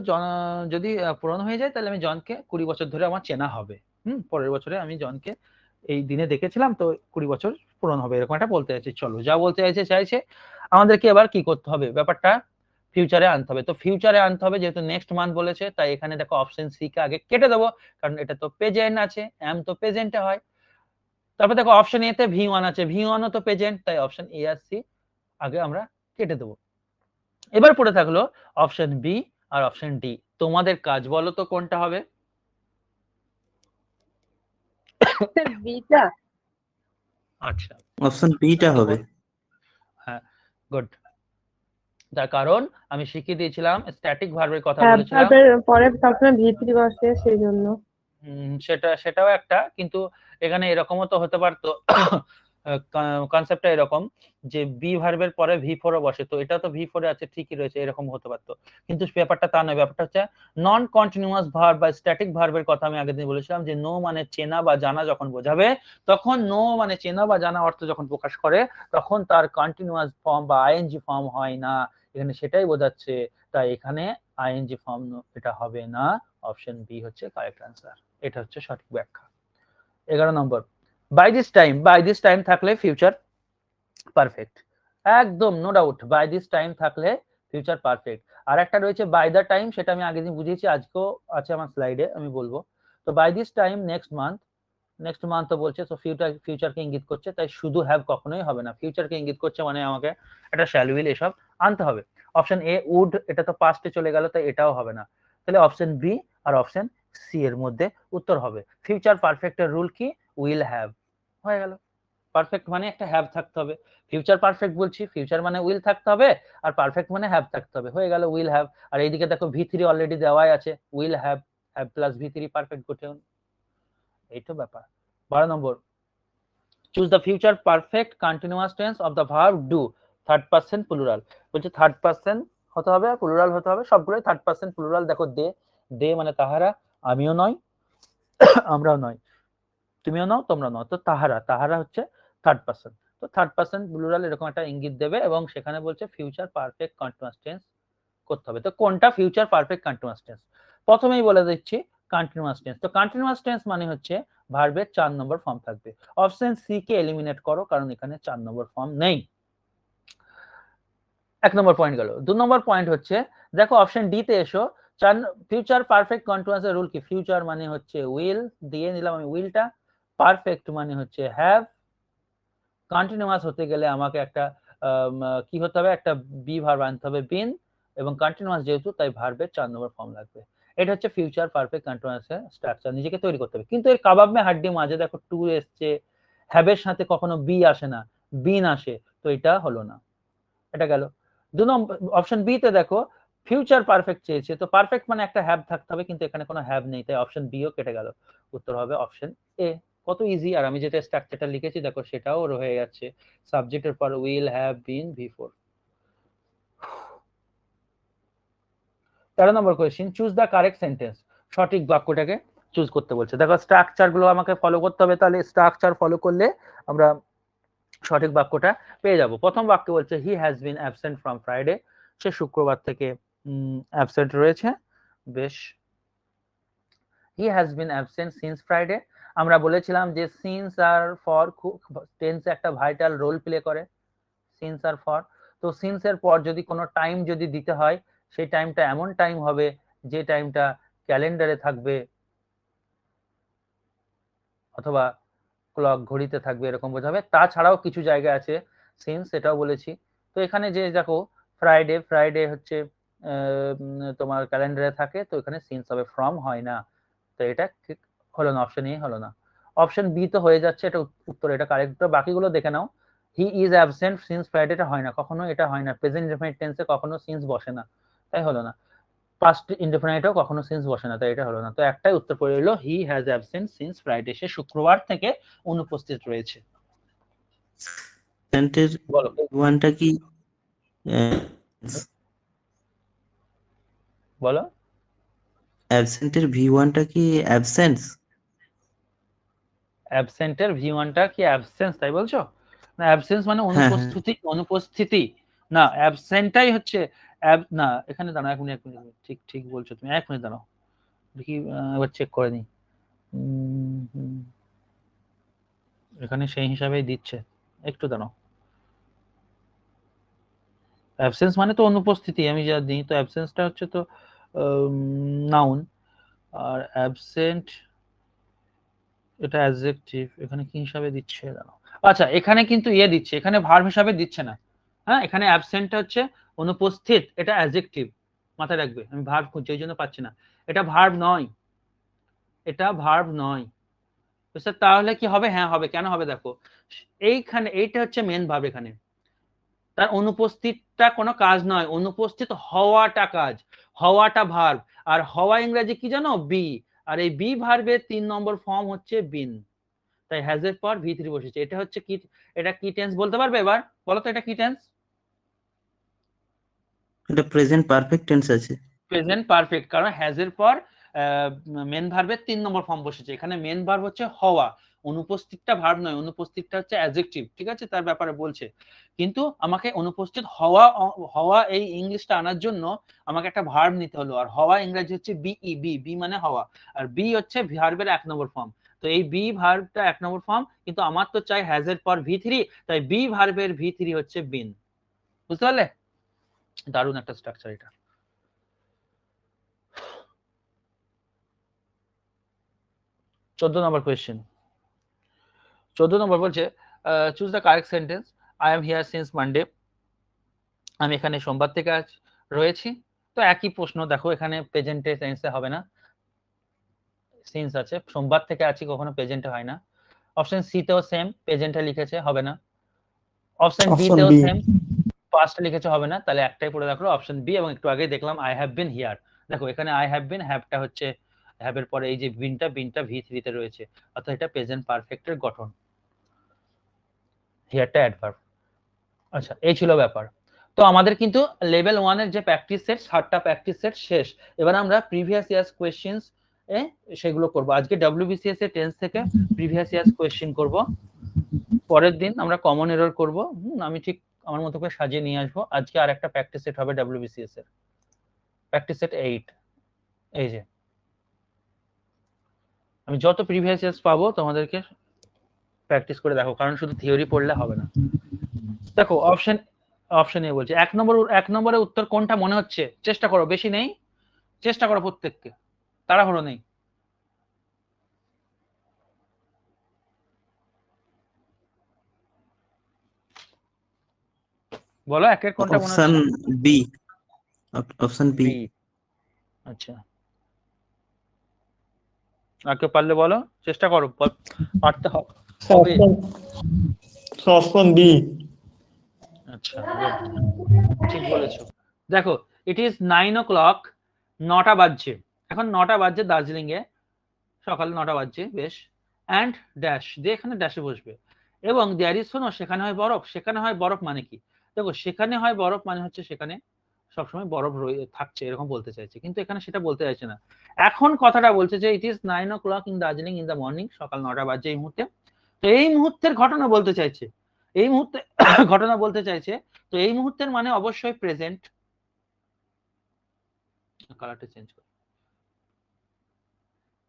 যদি পূরণ হয়ে যায়, তাহলে আমি জনকে 20 বছর ধরে আমার চেনা হবে। পরের বছরে আমি জনকে এই দিনে দেখেছিলাম, তো 20 বছর পূরণ হবে, এরকম একটা বলতে চাইছি। চলো, যা বলতে চাইছে আমাদেরকে এবার কি করতে হবে, ব্যাপারটা ফিউচারে আনতে হবে। তো ফিউচারে আনতে হবে, যেহেতু নেক্সট মান্থ বলেছে, তাই এখানে দেখো অপশন সি কে আগে কেটে দেবো, কারণ এটা তো প্রেজেন্ট আছে, এম তো প্রেজেন্টে হয়। তারপর দেখো অপশন এ তে ভি1 আছে, ভি1 ও তো প্রেজেন্ট, তাই অপশন এ আর সি আগে আমরা কেটে দেবো। এবার পড়ে থাকলো অপশন বি আর অপশন ডি। তোমাদের কাজ বলো তো কোনটা হবে? Sir beta. আচ্ছা, অপশন বিটা হবে। হ্যাঁ, গুড। তার কারণ আমি শিখিয়ে দিয়েছিলাম, স্ট্যাটিক ভার্বের কথা হ্যাঁ, বলেছিলাম। ভার্বের পরে সবসময় ভিত্তি বসে সেই জন্য। সেটাও একটা, কিন্তু এখানে এরকমও তো হতে পারতো, কনসেপ্টটা এরকম যে বি ভার্বের পরে ভি ফোর বসে, তো এটা তো ভি ফোরে আছে ঠিকই রয়েছে, এরকম হতে পারতো। কিন্তু ব্যাপারটা তা নয়, ব্যাপারটা হচ্ছে নন কন্টিনিউয়াস ভার্ব বা স্ট্যাটিক ভার্বের কথা আমি আগের দিন বলেছিলাম যে নো মানে চেনা বা জানা যখন বোঝাবে, তখন নো মানে চেনা বা জানা অর্থ যখন প্রকাশ করে, তখন তার কন্টিনিউয়াস ফর্ম বা আইএনজি ফর্ম হয় না। এখানে সেটাই বোঝাচ্ছে, তাই এখানে আইএনজি ফর্ম এটা হবে না। অপশন বি হচ্ছে কারেক্ট অ্যান্সার। এটা হচ্ছে সঠিক ব্যাখ্যা। 11 নম্বর, বাই দিস টাইম থাকলে ফিউচার পারফেক্ট, একদম no doubt, by this time থাকলে ফিউচার পারফেক্ট। আর একটা রয়েছে বাই দ্য টাইম, সেটা আমি আগের দিন বুঝিয়েছি, আজকেও আছে আমার স্লাইডে, আমি বলবো। তো by this time next month তো বলছে, তো ফিউচারকে ইঙ্গিত করছে, তাই শুধু হ্যাভ কখনোই হবে না, ফিউচারকে ইঙ্গিত করছে মানে আমাকে একটা শ্যাল উইল এসব আনতে হবে। অপশন এ উড, এটা তো পাস্টে চলে গেল, তাই এটাও হবে না। তাহলে অপশন বি আর অপশন সি এর মধ্যে উত্তর হবে। ফিউচার পারফেক্টের রুল কি? উইল হ্যাভ, হয়ে গেল। পারফেক্ট মানে একটা হ্যাভ থাকতে হবে, ফিউচার পারফেক্ট বলছি, ফিউচার মানে উইল থাকতে হবে, আর পারফেক্ট মানে হ্যাভ থাকতে হবে, হয়ে গেল উইল হ্যাভ। আর এইদিকে দেখো ভি3 অলরেডি দেওয়াই আছে, উইল হ্যাভ, হ্যাভ প্লাস ভি3 পারফেক্ট ঘটে, এই তো ব্যাপার। 12 নম্বর, choose the future perfect continuous tense of the verb do, third person plural. বলছে থার্ড পারসন হতে হবে আর প্লুরাল হতে হবে, সবগুলোই থার্ড পারসন প্লুরাল। দেখো দে মানে তাহারা, আমিও নয়, আমরাও নয়, তুমিও নাও, তোমরা নাও, তো তাহারা হচ্ছে থার্ড পারসন। তো থার্ড পারসন প্লুরাল এরকম একটা ইঙ্গিত দেবে, এবং সেখানে বলছে ফিউচার পারফেক্ট কন্টিনিউয়াস টেন্স করতে হবে। তো কোনটা ফিউচার পারফেক্ট কন্টিনিউয়াস টেন্স? প্রথমেই বলে দিচ্ছি কন্টিনিউয়াস টেন্স। তো কন্টিনিউয়াস টেন্স মানে হচ্ছে ভার্বের 4 নম্বর ফর্ম থাকবে। অপশন সি কে এলিমিনেট করো, কারণ এখানে 4 নম্বর ফর্ম নেই। 1 নম্বর পয়েন্ট গেল। 2 নম্বর পয়েন্ট হচ্ছে, দেখো অপশন ডি তে এসো, ফিউচার পারফেক্ট কন্টিনিউয়াস এর রুল কি? ফিউচার মানে হচ্ছে উইল, দিয়ে নিলাম আমি উইলটা, পারফেক্ট মানে হচ্ছে হ্যাভ, কন্টিনিউয়াস হতে গেলে আমাকে একটা কি হতে হবে, একটা বি ভার্ব আনতে হবে, বিন, এবং কন্টিনিউয়াস যেহেতু, তাই ভার্বের 4 নম্বর ফর্ম লাগবে। এটা হচ্ছে ফিউচার পারফেক্ট কন্টিনিউয়াস এর স্ট্রাকচার, নিজেকে তৈরি করতে হবে। কিন্তু এর কাবাব মে হাড্ডি মাঝে দেখো টু এসছে, হ্যাভের সাথে কখনো বি আসে না, বিন আসে, তো এটা হলো না, এটা গেল। 2 নম্বর অপশন বি তে দেখো ফিউচার পারফেক্ট চেয়েছে, তো পারফেক্ট মানে একটা হ্যাভ থাকতে হবে, কিন্তু এখানে কোনো হ্যাভ নেই, তাই অপশন বি ও কেটে গেল। উত্তর হবে অপশন এ। কত ইজি! আর আমি যেটা স্ট্রাকচারটা লিখেছি দেখো সেটাও রয়ে যাচ্ছে, সাবজেক্টের পর উইল, হ্যাভ, বিন, ভি4। 13 নম্বর question, choose the correct sentence, সঠিক বাক্যটাকে চুজ করতে বলছে। দেখো স্ট্রাকচার গুলো আমাকে ফলো করতে হবে, তাহলে স্ট্রাকচার ফলো করলে আমরা সঠিক বাক্যটা পেয়ে যাব। প্রথম বাক্য বলছে he has been absent from Friday, সে শুক্রবার থেকে অ্যাবসেন্ট রয়েছে, বেশ। He has been absent since Friday, আমরা বলেছিলাম যে সিন্স আর ফর টেন্সে একটা ভাইটাল রোল প্লে করে, সিন্স আর ফর। তো সিন্স এর পর যদি কোনো টাইম যদি দিতে হয়, সেই টাইমটা এমন টাইম হবে যে টাইমটা ক্যালেন্ডারে থাকবে অথবা ক্লক ঘড়িতে থাকবে, এরকম বোঝাবে। তাছাড়াও কিছু জায়গা আছে সিন্স, সেটাও বলেছি। তো এখানে যে দেখো ফ্রাইডে হচ্ছে তোমার ক্যালেন্ডারে থাকে, তো এখানে সিন্স হবে, ফ্রম হয় না, তো এটা ঠিক হলো না, অপশন এ হলো না। অপশন বি তো হয়ে যাচ্ছে, এটা উত্তর, এটা কারেক্ট। বাকিগুলো দেখে নাও, he is absent since Friday, এটা হয় না কখনো, এটা হয় না, প্রেজেন্ট ইনডেফিনিট টেন্সে কখনো সিন্স বসে না, তাই হলো না। পাস্ট ইনডেফিনিটেও কখনো সিন্স বসে না, তাই এটা হলো না। তো একটাই উত্তর পড়ে রইল, he has absent since Friday, সে শুক্রবার থেকে অনুপস্থিত রয়েছে। সেন্টের বলো ওয়ানটা কি বলো অ্যাবসেন্টের ভি ওয়ানটা কি অ্যাবসেন্স? অ্যাবসেন্টের ভি ওয়ানটা কি অ্যাবসেন্স, তাই বলছো? না, অ্যাবসেন্স মানে হ্যাঁ, অনুপস্থিতি না, অ্যাবসেন্টটাই হচ্ছে না, এখানে দাঁড়াও, 1 মিনিট, 1 মিনিট, ঠিক ঠিক বলছো তুমি, 1 মিনিট দাঁড়াও, দেখি এবার চেক করে নি। এখানে সেই হিসাবেই দিচ্ছে, একটু দাঁড়াও। অ্যাবসেন্স মানে তো অনুপস্থিতি, আমি যা দিই, তো অ্যাবসেন্সটা হচ্ছে তো নাউন, আর অ্যাবসেন্ট এটা অ্যাডজেক্টিভ, এখানে কি হিসাবে দিচ্ছে জানো? আচ্ছা, এখানে কিন্তু দিচ্ছে, এখানে ভার্ব হিসাবে দিচ্ছে না। হ্যাঁ, এখানে অ্যাবসেন্ট হচ্ছে অনুপস্থিত, এটা অ্যাডজেক্টিভ, মাথায় রাখবে, আমি ভার্ব খুঁজছি ওই জন্য পাচ্ছি না। এটা ভার্ব নয়, এটা ভার্ব নয়। তো স্যার তাহলে কি হবে? হ্যাঁ হবে। কেন হবে দেখো, এইখানে এইটা হচ্ছে মেন ভার্ব, এখানে তার অনুপস্থিতটা কোনো কাজ নয়, অনুপস্থিত হওয়াটা কাজ, হওয়াটা ভার্ব। আর হওয়া ইংরেজি কি জানো? বি। আর এই বি ভার্বের 3 নম্বর ফর্ম হচ্ছে বিন। তাই হ্যাজ এর পর ভি থ্রি বসেছে। এটা হচ্ছে কি, এটা কি টেন্স বলতে পারবে এবার? বলো তো এটা কি টেন্স? এটা প্রেজেন্ট পারফেক্ট টেন্স আছে। প্রেজেন্ট পারফেক্ট, কারণ হ্যাজ এর পর মেন ভার্বের 3 নম্বর ফর্ম বসেছে। এখানে মেন ভার্ব হচ্ছে হওয়া, অনুপস্থিতটা ভার্ব নয়, অনুপস্থিতটা হচ্ছে অ্যাডজেক্টিভ, ঠিক আছে? তার ব্যাপারে বলছে। কিন্তু আমাকে অনুপস্থিত হওয়া হওয়া এই ইংলিশটা আনার জন্য আমাকে একটা ভার্ব নিতে হলো, আর হওয়া ইংরেজি হচ্ছে বিই, বি, বি মানে হওয়া, আর বি হচ্ছে ভার্বের 1 নম্বর ফর্ম। তো এই বি ভার্বটা 1 নম্বর ফর্ম, কিন্তু আমার তো চাই হ্যাজ এর পর ভি থ্রি, তাই বি ভার্বের ভি থ্রি হচ্ছে বিন। বুঝতে পারলে? দারুণ একটা স্ট্রাকচার এটা। 14 নম্বর কোয়েশ্চেন। 14 নম্বর বলছে choose the correct sentence. I am here since Monday. আমি এখানে সোমবার থেকে আজ রয়েছি। তো একই প্রশ্ন দেখো, এখানে প্রেজেন্টে টেন্সে হবে না, সিন্স আছে। সোমবার থেকে আছি কখনো প্রেজেন্টে হয় না। অপশন সি তেও সেম, প্রেজেন্টে লিখেছে, হবে না। অপশন ডি অপশন তেও বি। সেম, পাস্টে লিখেছে, হবে না। তাহলে একটাই পড়ে রাখলো, অপশন বি। এবং একটু আগে দেখলাম আই হ্যাভ বিন হিয়ার। দেখো এখানে আই হ্যাভ বিন, হ্যাভটা হচ্ছে হ্যাভের পরে এই যে বিনটা, বিনটা ভি থ্রি তে রয়েছে, অর্থাৎ এটা প্রেজেন্ট পারফেক্টের গঠন, হিয়ারটা অ্যাডভার্ব। আচ্ছা, এই ছিল ব্যাপার। তো আমাদের কিন্তু লেভেল 1 এর যে প্র্যাকটিস সেট, 7টা প্র্যাকটিস সেট শেষ। এবার আমরা প্রিভিয়াস ইয়ার্স কোশ্চেনস সেগুলো করব। আজকে ডব্লিউবিসিএস এর টেন্স থেকে প্রিভিয়াস ইয়ার্স কোশ্চেন করব। পরের দিন আমরা কমন এরর করব। আমি ঠিক আমার মতো করে সাজিয়ে নিয়ে আসবো। আজকে আর একটা প্র্যাকটিস সেট হবে ডব্লিউবিসিএস এর, প্র্যাকটিস সেট 8। এই যে আমি যত প্রিভিয়াস ইয়ার্স পাবো তোমাদেরকে প্র্যাকটিস করে দেখো, কারণ শুধু থিওরি পড়লে হবে না। দেখো অপশন এ বলছে 1 নম্বরের উত্তর কোনটা মনে হচ্ছে? চেষ্টা করো, বেশি নেই, চেষ্টা করো প্রত্যেককে, তাড়াহুড়ো নেই। বলো একের কোনটা মনে অপশন হচ্ছে? বি। Option B. বি। আচ্ছা, আর কেউ পারলে বলো, চেষ্টা করো, পারতে হবে। Option B. আচ্ছা, ঠিক বলেছো। দেখো ইট ইজ 9 o'clock, 9টা বাজছে। এখন 9টা বাজছে দার্জিলিং এ, সকাল 9টা বাজছে, বেশ। অ্যান্ড ড্যাশ দিয়ে এখানে ড্যাশে বসবে, এবং দেয়ার ইজ, শোনো, সেখানে হয় বরফ। সেখানে হয় বরফ মানে কি? দেখো সেখানে হয় বরফ মানে হচ্ছে সেখানে সবসময় বরফ থাকছে, এরকম বলতে চাইছে, কিন্তু এখানে সেটা বলতে চাইছে না। এখন কথাটা বলছে যে it is 9 o'clock in Darjeeling in the morning, সকাল 9টা বাজছে এই মুহূর্তে। তো এই মুহূর্তের ঘটনা বলতে চাইছে, এই মুহূর্তে ঘটনা বলতে চাইছে। তো এই মুহূর্তের মানে অবশ্যই প্রেজেন্ট। কালারটা চেঞ্জ কর।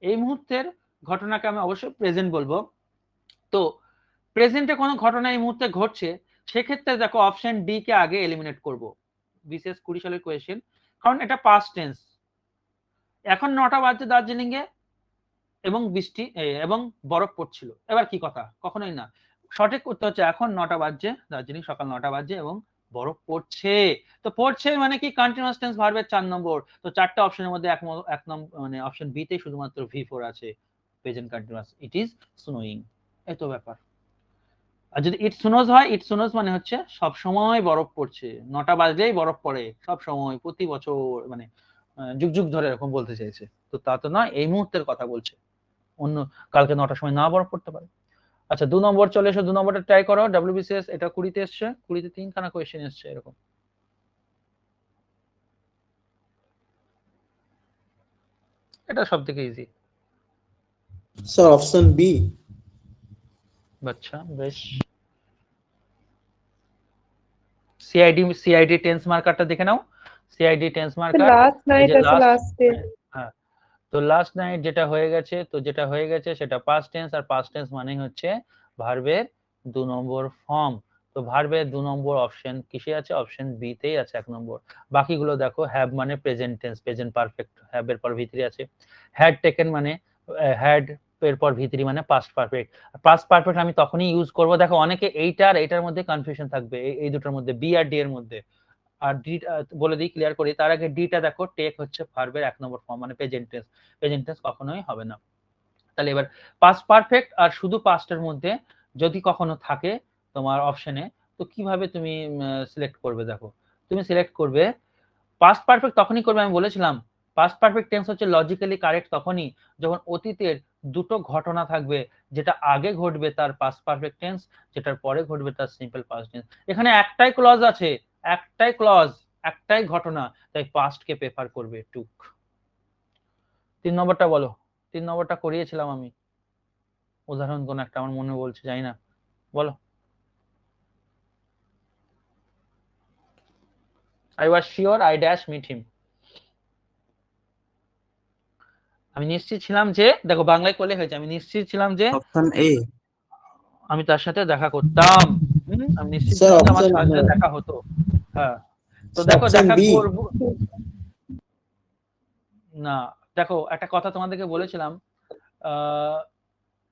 এই মুহূর্তের ঘটনাকে আমি অবশ্যই প্রেজেন্ট বলবো। তো প্রেজেন্টে কোনো ঘটনা এই মুহূর্তে ঘটছে, সেক্ষেত্রে দেখো অপশন ডি কে আগে এলিমিনেট করব। বিশেষ 20 সালের কোয়েশ্চেন, কারণ এটা পাস্ট টেন্স। এখন 9টা বাজছে দার্জিলিং এ, এবং বৃষ্টি এবং বরফ পড়ছিল। এবার কি কথা? কখনোই না। সঠিক উত্তর হচ্ছে এখন 9টা বাজছে দার্জিলিং, সকাল 9টা বাজছে এবং বরফ পড়ছে। তো পড়ছে মানে কি? কন্টিনিউয়াস টেন্স ভার্বের 4 নম্বর। তো 4টা অপশনের মধ্যে এক নম্বর মানে অপশন বি তে শুধুমাত্র ভি4 আছে, present continuous. It is snowing. এই তো ব্যাপার। আর যদি ইট স্নোজ হয়, ইট স্নোজ মানে হচ্ছে সব সময় বরফ পড়ছে, 9টা বাজলেই বরফ পড়ে, সব সময়, প্রতি বছর, মানে যুগ যুগ ধরে, এরকম বলতে চাইছে। তো তা তো নয়, এই মুহূর্তের কথা বলছে। অন্য কালকে 9টার সময় না বরফ পড়তে পারে। আচ্ছা, 2 নম্বর চলে এসো, 2 নম্বরটা ট্রাই করো। ডব্লিউবিসিএস এটা 20তে এসছে, 20তে 3খানা কোয়েশ্চেন এসছে এরকম। এটা সব থেকে ইজি। Sir option B. আচ্ছা, বেশ। সিআইডি টেন্স মার্কারটা দেখে নাও। CID tense marker last night আছে, লাস্টে। হ্যাঁ, তো লাস্ট নাইট যেটা হয়ে গেছে, তো যেটা হয়ে গেছে সেটা পাস্ট টেন্স, আর পাস্ট টেন্স মানে হচ্ছে ভার্বের 2 নম্বর ফর্ম। তো ভার্বের 2 নম্বর অপশন কিসে আছে? অপশন বি তেই আছে 1 নম্বর। বাকিগুলো দেখো, হ্যাভ মানে present tense, present perfect, have এর পর ভি3 আছে। হ্যাড টেকেন মানে হ্যাড এর পর ভি3 মানে পাস্ট পারফেক্ট। পাস্ট পারফেক্ট আমি তখনই ইউজ করব, দেখো অনেকে এইটা আর এইটার মধ্যে কনফিউশন থাকবে, এই দুটোর মধ্যে, বি আর ডি এর মধ্যে। আর ডি বলে দিই, ক্লিয়ার করি তার আগে ডিটা দেখো, টেক হচ্ছে ভার্বের 1 নম্বর ফর্ম, মানে প্রেজেন্ট টেন্স। প্রেজেন্ট টেন্স কখনোই হবে না। তাহলে এবার পাস্ট পারফেক্ট আর শুধু পাস্টের মধ্যে যদি কখনো থাকে তোমার অপশনে, তো কিভাবে তুমি সিলেক্ট করবে? দেখো, তুমি সিলেক্ট করবে পাস্ট পারফেক্ট তখনই করবে, আমি বলেছিলাম পাস্ট পারফেক্ট টেন্স হচ্ছে লজিক্যালি কারেক্ট তখনই যখন অতীতের দুটো ঘটনা থাকবে, যেটা আগে ঘটবে তার পাস্ট পারফেক্ট টেন্স, যেটার পরে ঘটবে তার সিম্পল পাস্ট টেন্স। এখানে একটাই ক্লজ আছে, একটাই ক্লজ, একটাই ঘটনা, তাই পাস্ট কে প্রেফার করবে টুক। 3 নম্বরটা বলো। 3 নম্বরটা করিয়েছিলাম আমি, উদাহরণ কোন একটা আমার মনে বলছে, জানি না, বলো। I was sure I dash meet him. আমি নিশ্চিত ছিলাম যে, দেখো বাংলায় করলে হয়েছে, আমি নিশ্চিত ছিলাম যে অপশন এ। আমি তার সাথে দেখা করতাম। আমি নিশ্চিত Sir, ছিলাম যে আমার option সাথে দেখা হতো। হ্যাঁ, তো sir, দেখো option দেখা B. করব না। দেখো একটা কথা তোমাদেরকে বলেছিলাম,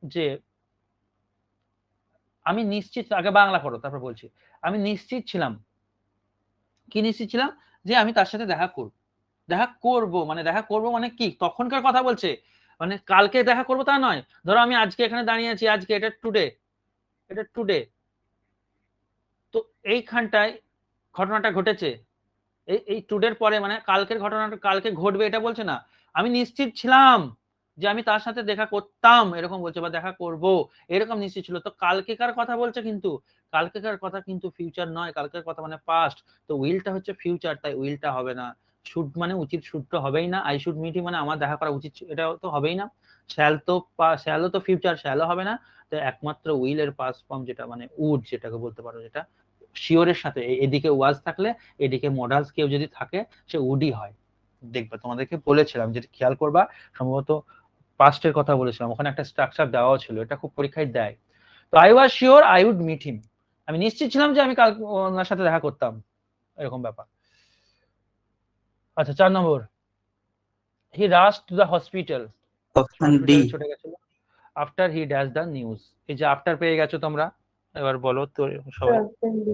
যে আমি নিশ্চিত, আগে বাংলা করো তারপর বলছি। আমি নিশ্চিত ছিলাম, কি নিশ্চিত ছিলাম? যে আমি তার সাথে দেখা করব। দেখা করব মানে, দেখা করব মানে কি তখনকার কথা বলছে, মানে কালকে দেখা করব তা নয়। ধরো আমি আজকে এখানে দাঁড়িয়ে আছি, আজকে এটা টুডে, এটা টুডে, তো এইখানটায় ঘটনাটা ঘটেছে, এই টুডের পরে মানে কালকের ঘটনাটা কালকে ঘটবে এটা বলছে না। আমি নিশ্চিত ছিলাম যে আমি তার সাথে দেখা করতাম, এরকম বলছে, বা দেখা করব এরকম নিশ্চিত ছিল। তো কালকেকার কথা বলছে, কিন্তু কালকেকার কথা কিন্তু ফিউচার নয়, কালকের কথা মানে পাস্ট। তো উইলটা হচ্ছে ফিউচার, তাই উইলটা হবে না। শুড মানে উচিত, শুড তো হবেই না। আই শুড মিট মানে আমার দেখা করা উচিত, এটাও তো হবেই না। শ্যালও তো ফিউচার, শ্যালও হবে না। তো একমাত্র উইলের পাস্ট ফর্ম যেটা মানে উড, যেটাকে বলতে পারো, যেটা শিওরের সাথে এদিকে ওয়াজ থাকলে এদিকে মডালস কেউ যদি থাকে সে উডি হয়। দেখবে তোমাদেরকে বলেছিলাম, যেটা খেয়াল করবা, সম্ভবত পাস্টের কথা বলেছিলাম, ওখানে একটা স্ট্রাকচার দেওয়াও ছিল, এটা খুব পরীক্ষায় দেয়। তো I was sure I would meet him, আমি নিশ্চিত ছিলাম যে আমি কাল ওনার সাথে দেখা করতাম, এরকম ব্যাপার। আচ্ছা 4 number, he rushed to the hospital, option D. হসপিটালে ছুটে গেছিল after he dash the news. এই যে আফটার পেয়ে গেছো তোমরা, এবার বলো তো সবাই। Option D.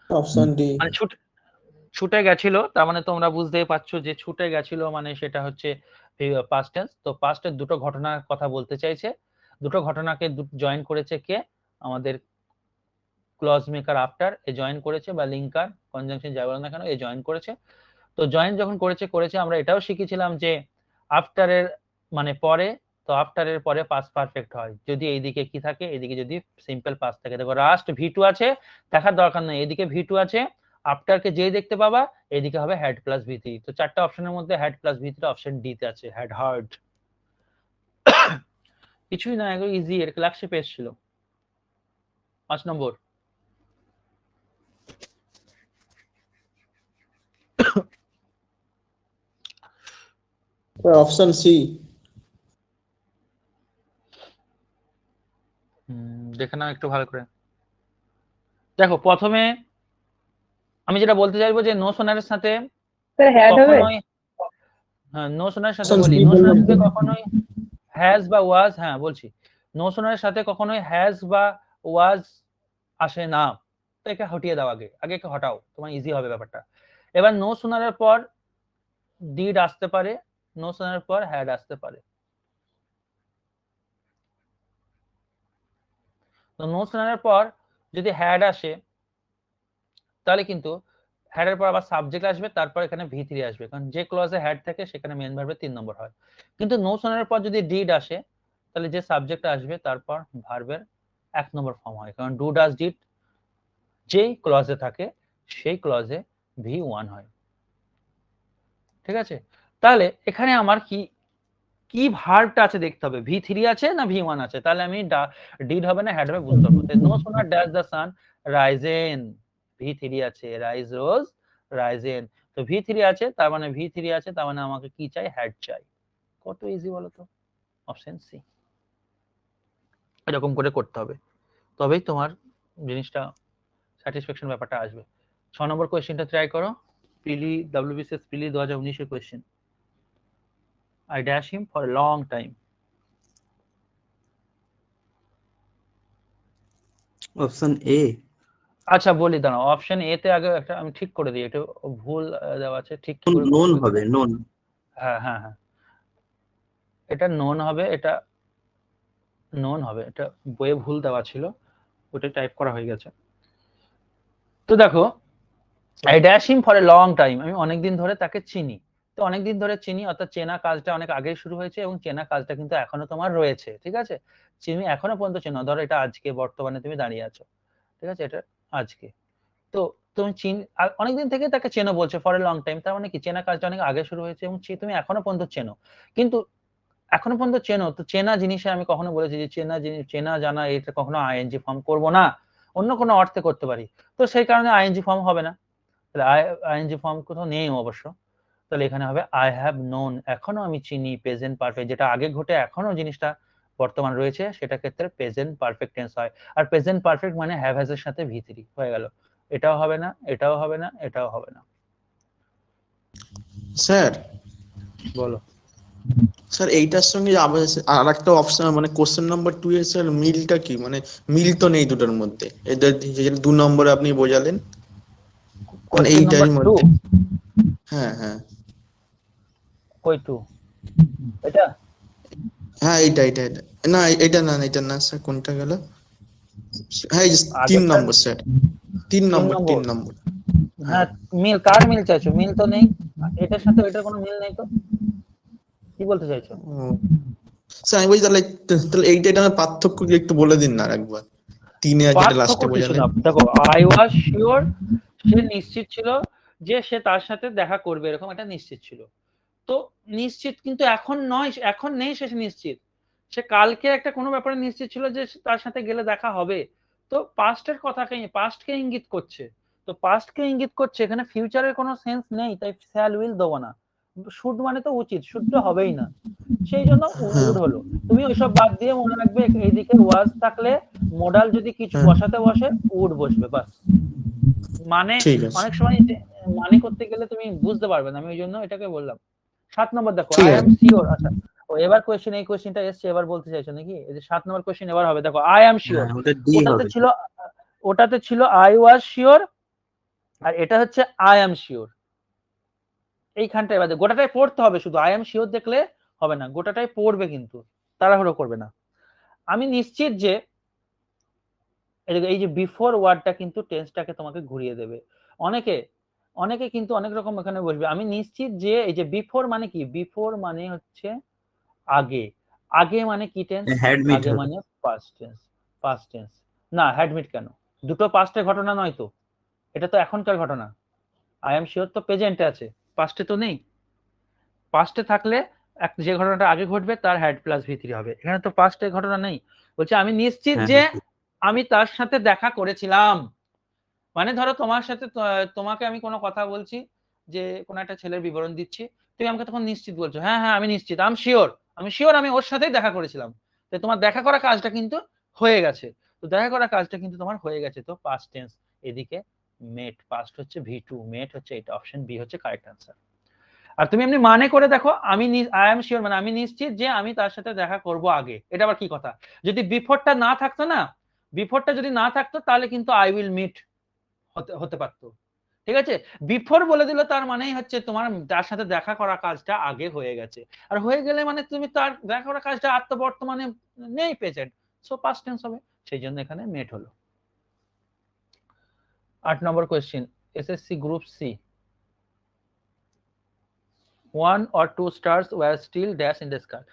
Option D. মানে ছুটে গেছিল, তার মানে তোমরা বুঝতেই পারছো যে ছুটে গেছিল মানে সেটা হচ্ছে পাস্ট টেন্স। তো পাস্টের দুটো ঘটনার কথা বলতে চাইছে, দুটো ঘটনাকে জয়েন করেছে কে? আমাদের clause maker after a join করেছে, বা লিঙ্কার কনজাংশন যাই বলো না কেন, এ জয়েন করেছে। তো জয়েন যখন করেছে আমরা এটাও শিখেছিলাম যে আফটারের মানে পরে, তো আফটারের পরে পাস্ট পারফেক্ট হয় যদি এইদিকে কি থাকে, এদিকে যদি সিম্পল পাস্ট থাকে। দেখো রাস্ট ভি2 আছে, দেখার দরকার নেই, এদিকে ভি2 আছে, আফটারকে যেই দেখতে পাবা এদিকে হবে হ্যাড প্লাস ভি3। তো চারটা অপশনের মধ্যে হ্যাড প্লাস ভি3 অপশন ডি তে আছে, হ্যাড হার্ড। কিছুই না, এগুলো ইজি, এর ক্লাসে পেজ ছিল। 5 নম্বর, Sir, option C. দেখে নাও একটু ভালো করে। দেখো প্রথমে আমি যেটা বলতে চাইবো যে নো সোনারের সাথে স্যার হ্যাড হবে? কখনোই, হ্যাঁ নো সোনারের সাথে Option C বলি, নো বললাম সোনারের তো। সাথে কখনোই হ্যাজ বা ওয়াজ, হ্যাঁ বলছি, নো সোনারের সাথে কখনোই হ্যাজ বা ওয়াজ আসে না। তো একে হটিয়ে দাও, আগে আগে একে হটাও, তোমার ইজি হবে ব্যাপারটা। এবার নো সোনারের পর ডিড আসতে পারে, নো সোনারের পর হ্যাড আসতে পারে। তো নো সোনারের পর যদি হ্যাড আসে তাহলে কিন্তু হ্যাড এর পর আবার সাবজেক্ট আসবে, তারপর এখানে ভি3 আসবে, কারণ যে ক্লজে হ্যাড থাকে সেখানে মেন ভার্বের 3 নম্বর হয়। কিন্তু নো সোনারের পর যদি ডিড আসে তাহলে যে সাবজেক্ট আসবে তারপর ভার্বের 1 নম্বর ফর্ম হয়, কারণ ডু ডাজ ডিড যেই ক্লজে থাকে সেই ক্লজে ভি1 হয়। ঠিক আছে, তাহলে এখানে আমার কি কি ভার্বটা আছে দেখতে হবে, ভি3 আছে না ভি1 আছে, তাহলে আমি ডিড হবে না হ্যাড হবে বুঝতে পারবো। No sooner dash the sun risen, V আছে, রাইজ রোজ রাইজেন। তো ভি3 আছে তার মানে ভি3 আছে তার মানে আমাকে কি চাই, হ্যাড চাই। কত ইজি বলো তো, অপশন সি। এরকম করে করতে হবে, তবেই তোমার জিনিসটা স্যাটিসফ্যাকশন ব্যাপারটা আসবে। 6 নম্বর কোয়েশ্চেনটা ট্রাই করো, প্রিলি ডব্লিউবিসিএস প্রিলি 2019 এর question. I dash him for a long time. Option A. আচ্ছা বলি, দাঁড়াও, অপশন এ তে আগে একটা আমি ঠিক করে দিই, এটা ভুল দেওয়া আছে, ঠিক কি করে নোন করবে? হবে, নোন। হ্যাঁ হ্যাঁ হ্যাঁ, এটা নোন হবে, এটা নোন হবে, এটা বইয়ে ভুল দেওয়া ছিল, ওটা টাইপ করা হয়ে গেছে। তো দেখো, I dash him for a long time, আমি অনেকদিন ধরে তাকে চিনি। তো অনেকদিন ধরে চিনি অর্থাৎ চেনা কাজটা অনেক আগে শুরু হয়েছে এবং চেনা কাজটা কিন্তু এখনো তোমার রয়েছে, ঠিক আছে? তুমি এখনো পর্যন্ত চেনো, ধরো এটা আজকে বর্তমানে তুমি দাঁড়িয়ে আছো, ঠিক আছে, এটা আজকে। তো তুমি অনেকদিন থেকে তাকে চেনো বলছো ফর এ লং টাইম, তার মানে কি চেনা কাজটা অনেক আগে শুরু হয়েছে এবং তুমি এখনো পর্যন্ত চেনো। কিন্তু এখনো পর্যন্ত চেনো, তো চেনা জিনিসে আমি কখনো বলেছি যে চেনা জিনিস, চেনা জানা, এটা কখনো আইএনজি ফর্ম করব না, অন্য কোনো অর্থে করতে পারি। তো সেই কারণে আইএনজি ফর্ম হবে না, তাহলে আইএনজি ফর্ম কোথাও নেই অবশ্য। তাহলে এখানে হবে আই হ্যাভ নোন, এখনো আমি চিনি, প্রেজেন্ট পারফেক্ট, যেটা আগে ঘটে এখনো জিনিসটা বর্তমান রয়েছে, সেটা ক্ষেত্রে প্রেজেন্ট পারফেক্ট টেন্স হয়। আর প্রেজেন্ট পারফেক্ট মানে হ্যাভ হ্যাজ এর সাথে ভি3 হয়ে গেল। এটাও হবে না, এটাও হবে না, এটাও হবে না। স্যার বলো। স্যার এইটার সঙ্গে আবার আর একটা অপশন মানে কোশ্চেন নাম্বার 2 এর স্যার মিলটা কি, মানে মিল তো নেই দুটোর মধ্যে, এদের যে 2 নম্বরে আপনি বোঝালেন, মানে কোয়েশ্চেন নাম্বার এইটারই 2? মধ্যে। হ্যাঁ হ্যাঁ কই 2? এটা হ্যাঁ, এটা না, এটা না, এটা না স্যার, কোনটা গেল? হ্যাঁ, এই যে 3 আগেরটা নম্বর স্যার, 3 3 নম্বর, নম্বর। 3 নম্বর। হ্যাঁ হ্যাঁ, মিল কার মিল চাইছো? মিল তো নেই, এটার সাথে ওইটার কোনো মিল নেই, তো কি বলতে চাইছো? ও, স্যার আমি বলছি তাহলে, তাহলে এইটা এটা পার্থক্য কি একটু বলে দিন না আরেকবার, 3 আর যেটা পার্থক্য লাস্টে কিছু বোঝালেন। না, দেখো, আই ওয়াজ শিওর, সে নিশ্চিত ছিল যে সে তার সাথে দেখা করবে, এরকম একটা নিশ্চিত ছিল। তো নিশ্চিত কিন্তু এখন নয়, এখন নেই সে নিশ্চিত, সে কালকে একটা কোনো ব্যাপারে নিশ্চিত ছিল যে তার সাথে গেলে দেখা হবে। তো পাস্টের কথাকে, পাস্টকে ইঙ্গিত করছে, তো পাস্টকে ইঙ্গিত করছে, এখানে ফিউচারের কোনো সেন্স নেই, তাই শ্যাল উইল দেবো না। শুড মানে তো উচিত, শুড তো হবেই না, সেই জন্য হ্যাঁ উড হলো। তুমি ওইসব বাদ দিয়ে মনে রাখবে এইদিকে ওয়াজ থাকলে মোডাল যদি কিছু হ্যাঁ, বসাতে বসে উড বসবে, বাস। মানে ঠিক আছে, অনেক সময় মানে করতে গেলে তুমি বুঝতে পারবে না, আমি ওই জন্য এটাকে বললাম। 7 নম্বর দেখো, ঠিক আই এম আছে। শিওর। আচ্ছা, ও এবার কোয়েশ্চেন, এই কোয়েশ্চেনটা এসছে, এবার বলতে চাইছো নাকি? এই যে 7 নম্বর কোয়েশ্চেন এবার হবে, দেখো, আই এম শিওর। হ্যাঁ, ওটা ডি ওটাতে হবে। ছিল, ওটাতে ছিল আই ওয়াজ শিওর, আর এটা হচ্ছে আই এম শিওর। এইখানটা এবার গোটাটাই পড়তে হবে, শুধু আই এম শিওর দেখলে হবে না, গোটাটাই পড়বে, কিন্তু তাড়াহুড়ো করবে না। আমি নিশ্চিত যে, এই যে বিফোর ওয়ার্ডটা কিন্তু টেন্সটাকে তোমাকে ঘুরিয়ে দেবে। অনেকে অনেকে কিন্তু অনেক রকম এখানে বসবে, আমি নিশ্চিত যে, এই যে বিফোর মানে কি? বিফোর মানে হচ্ছে আগে। আগে মানে কি টেন্স? হ্যাডমিট আগে হবে। মানে পাস্ট টেন্স। পাস্ট টেন্স না, হ্যাডমিট কেন? দুটো পাস্টের ঘটনা নয় তো, এটা তো এখনকার ঘটনা। আই এম শিওর তো প্রেজেন্টে আছে, পাস্টে তো নেই। পাস্টে থাকলে যে ঘটনাটা আগে ঘটবে তার হ্যাড প্লাস ভি3 হবে, এখানে তো পাস্টের ঘটনা নেই। বলছে আমি নিশ্চিত হ্যাঁ যে আমি তার সাথে দেখা করেছিলাম। মানে ধরো তোমার সাথে, তোমাকে আমি কোনো কথা বলছি, যে কোনো একটা ছেলের বিবরণ দিচ্ছি, তুমি আমাকে তখন নিশ্চিত বলছো, হ্যাঁ হ্যাঁ আমি নিশ্চিত, আমি শিওর, আমি শিওর, আমি ওর সাথেই দেখা করেছিলাম। তো তোমার দেখা করা কাজটা কিন্তু হয়ে গেছে, তো দেখা করা কাজটা কিন্তু তোমার হয়ে গেছে, তো পাস্ট টেন্স। এদিকে মেট, পাস্ট হচ্ছে ভি2, মেট হচ্ছে এটা, অপশন বি হচ্ছে কারেক্ট অ্যান্সার। আর তুমি এমনি মানে করে দেখো, আমি আই এম শিওর মানে আমি নিশ্চিত যে আমি তার সাথে দেখা করব আগে, এটা আবার কি কথা? যদি বিফোরটা না থাকতো না, বিফোরটা যদি না থাকতো তাহলে কিন্তু আই উইল মিট হতে পারতো, ঠিক আছে? বিফোর বলে দিল তার মানেই হচ্ছে তোমার তার সাথে দেখা করা কাজটা আগে হয়ে গেছে, আর হয়ে গেলে মানে তুমি তার দেখা করা কাজটা আর তো বর্তমানে নেই, প্রেজেন্ট, সো পাস্ট টেন্স হবে, সেই জন্য এখানে মেট হলো। 8 number question, SSC group C, 1 or 2 stars were still dash in the sky।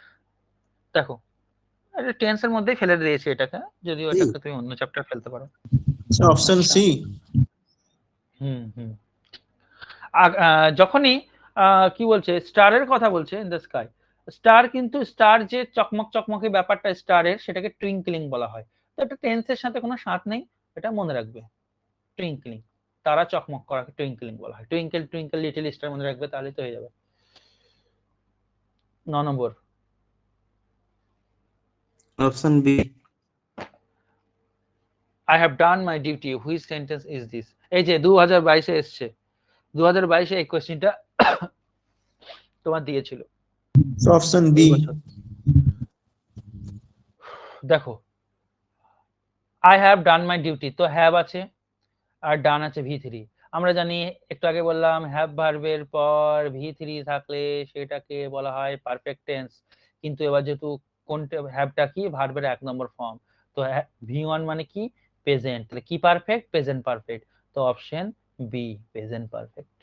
দেখো, এটা টেন্সের মধ্যেই ফেলে দিয়েছি এটাকে, যদিও এটাকে তুমি অন্য চ্যাপ্টার ফেলতে পারো। স্যার অপশন আচ্ছা, সি। হুম হুম। যখনই কি বলছে, স্টারের কথা বলছে ইন দ্য স্কাই, স্টার কিন্তু স্টার যে চকমক চকমকে ব্যাপারটা স্টারের, সেটাকে টুইঙ্কলিং বলা হয়। তো এটা টেন্সের সাথে কোনো সাথ নেই, এটা মনে রাখবে, টুইঙ্কলিং। তারা চকমক করাকে টুইঙ্কলিং বলা হয়, টুইঙ্কেল টুইঙ্কেল লিটল স্টার মনে রাখবে, তাহলে তো হয়ে যাবে। 9 number, option B. I have done my duty, which sentence is this? এই যে 2022 এসছে, 2022 এই কোশ্চেনটা তোমার দিয়েছিল অপশন এই বি। বছর। দেখো, I have done my duty, তো হ্যাভ আছে, আর ডান আছে ভি3। আমরা জানি, একটু আগে বললাম হ্যাভ ভার্বের পর ভি3 থাকলে সেটাকে বলা হয় পারফেক্ট টেন্স। কিন্তু এবার যেহেতু কোনটা হ্যাভটা কি, ভার্বের 1 নম্বর ফর্ম, তো ভি1 মানে কি, প্রেজেন্ট, তাহলে কি পারফেক্ট, প্রেজেন্ট পারফেক্ট। তো option B, present perfect.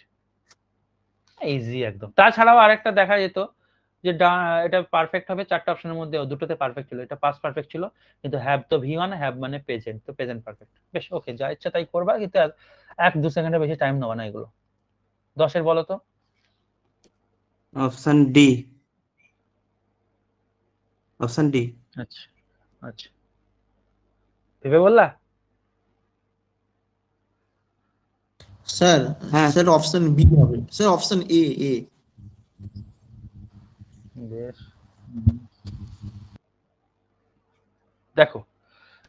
Easy একদম। তাছাড়াও আরেকটা দেখা যেত যে এটা পারফেক্ট হবে 4টা অপশনের মধ্যে দুটোতে পারফেক্ট ছিল, এটা পাস্ট পারফেক্ট ছিল, কিন্তু হ্যাভ তো ভি1, হ্যাভ মানে প্রেজেন্ট, তো প্রেজেন্ট পারফেক্ট। বেশ, ওকে, যা ইচ্ছা তাই করবা, কিন্তু 1-2 সেকেন্ডের বেশি টাইম নেওয়া না এগুলো। 10-এর বলো তো। Option D. Option D. আচ্ছা আচ্ছা, ভেবে বললা? স্যার, হ্যাঁ। স্যার অপশন বি হবে স্যার, অপশন এ। বেশ, দেখো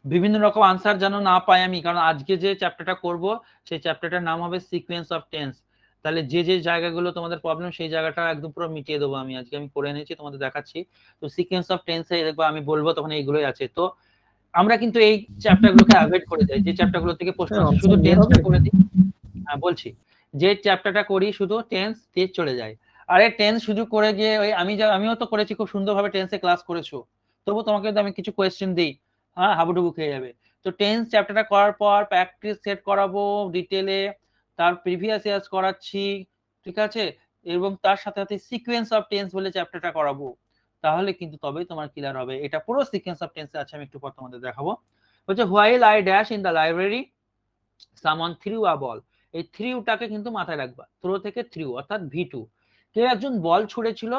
বিভিন্ন রকম আনসার যেন না পাই আমি, কারণ আজকে যে চ্যাপ্টারটা করব সেই চ্যাপ্টারটার নাম হবে সিকোয়েন্স অফ টেন্স। তাহলে যে যে জায়গাগুলো তোমাদের প্রবলেম সেই জায়গাটা একদম পুরো মিটিয়ে দেবো আমি। আজকে আমি করে এনেছি, তোমাদের দেখাচ্ছি। তো সিকোয়েন্স অফ টেন্সে দেখবো আমি বলবো তখন এইগুলোই আছে। তো আমরা কিন্তু এই চ্যাপ্টারগুলোকে অ্যাভয়েড করে যাই, যে চ্যাপ্টারগুলো থেকে প্রশ্ন স্যার আছে অপশন শুধু এ টেন্সটা হবে। করে দিই। হ্যাঁ বলছি, যে চ্যাপ্টারটা করি শুধু টেন্স দিয়ে চলে যায়। আরে টেন্স শুধু করে গিয়ে ওই আমিও তো করেছি, খুব সুন্দরভাবে টেন্সে ক্লাস করেছো, তবু তোমাকে তো আমি কিছু কোয়েশ্চেন দিই, হ্যাঁ হাবুডুবু খেয়ে যাবে। তো টেন্স চ্যাপ্টারটা করার পর প্র্যাকটিস সেট করাবো ডিটেলে, তার প্রিভিয়াস ইয়ার্স করাচ্ছি, ঠিক আছে, এবং তার সাথে সাথে সিকোয়েন্স অফ টেন্স বলে চ্যাপ্টারটা করাবো। তাহলে কিন্তু তবেই তোমার ক্লিয়ার হবে। এটা পুরো সিকোয়েন্স অফ টেন্সে আছে, আমি একটু পর তোমাদের দেখাবো। বলছে while I dash in the library someone threw a ball. এই থ্রিউটাকে কিন্তু মাথায় রাখবা, থ্রো থেকে থ্রিউ অর্থাৎ ভি2। কেউ একজন বল ছুড়েছিল,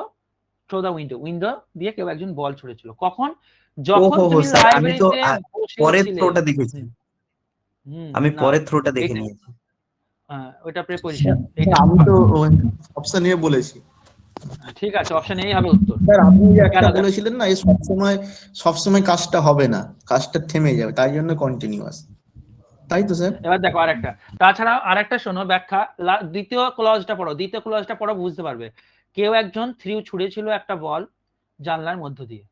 থ্রো দা উইন্ডো, উইন্ডো দিয়ে কেউ একজন বল ছুড়েছিল। কখন? যখন ওহো হো তুমি স্যার, আমি তো লাইব্রেরিতে পরের বসেছিলে। থ্রোটা দেখেছি। হুম হুম, আমি না পরের থ্রোটা দেখে এইটা নিয়েছি। ওইটা প্রিপোজিশন, স্যার এটা আমি তো অপশন এ বলেছি। ঠিক আছে, অপশন এই হবে উত্তর। স্যার আপনি যে একটা কেন দেখ, বলেছিলেন না, এই সবসময় কাজটা হবে না, কাজটা থেমে যাবে, তাই জন্য কন্টিনিউয়াস, তাই তো স্যার? এবার দেখো আরেকটা, তাছাড়া আরেকটা শোনো ব্যাখ্যা, দ্বিতীয় ক্লজটা পড়ো, দ্বিতীয় ক্লজটা পড়ো, বুঝতে পারবে। কেউ একজন থ্রিউ ছুড়েছিল একটা বল জানলার মধ্য দিয়ে।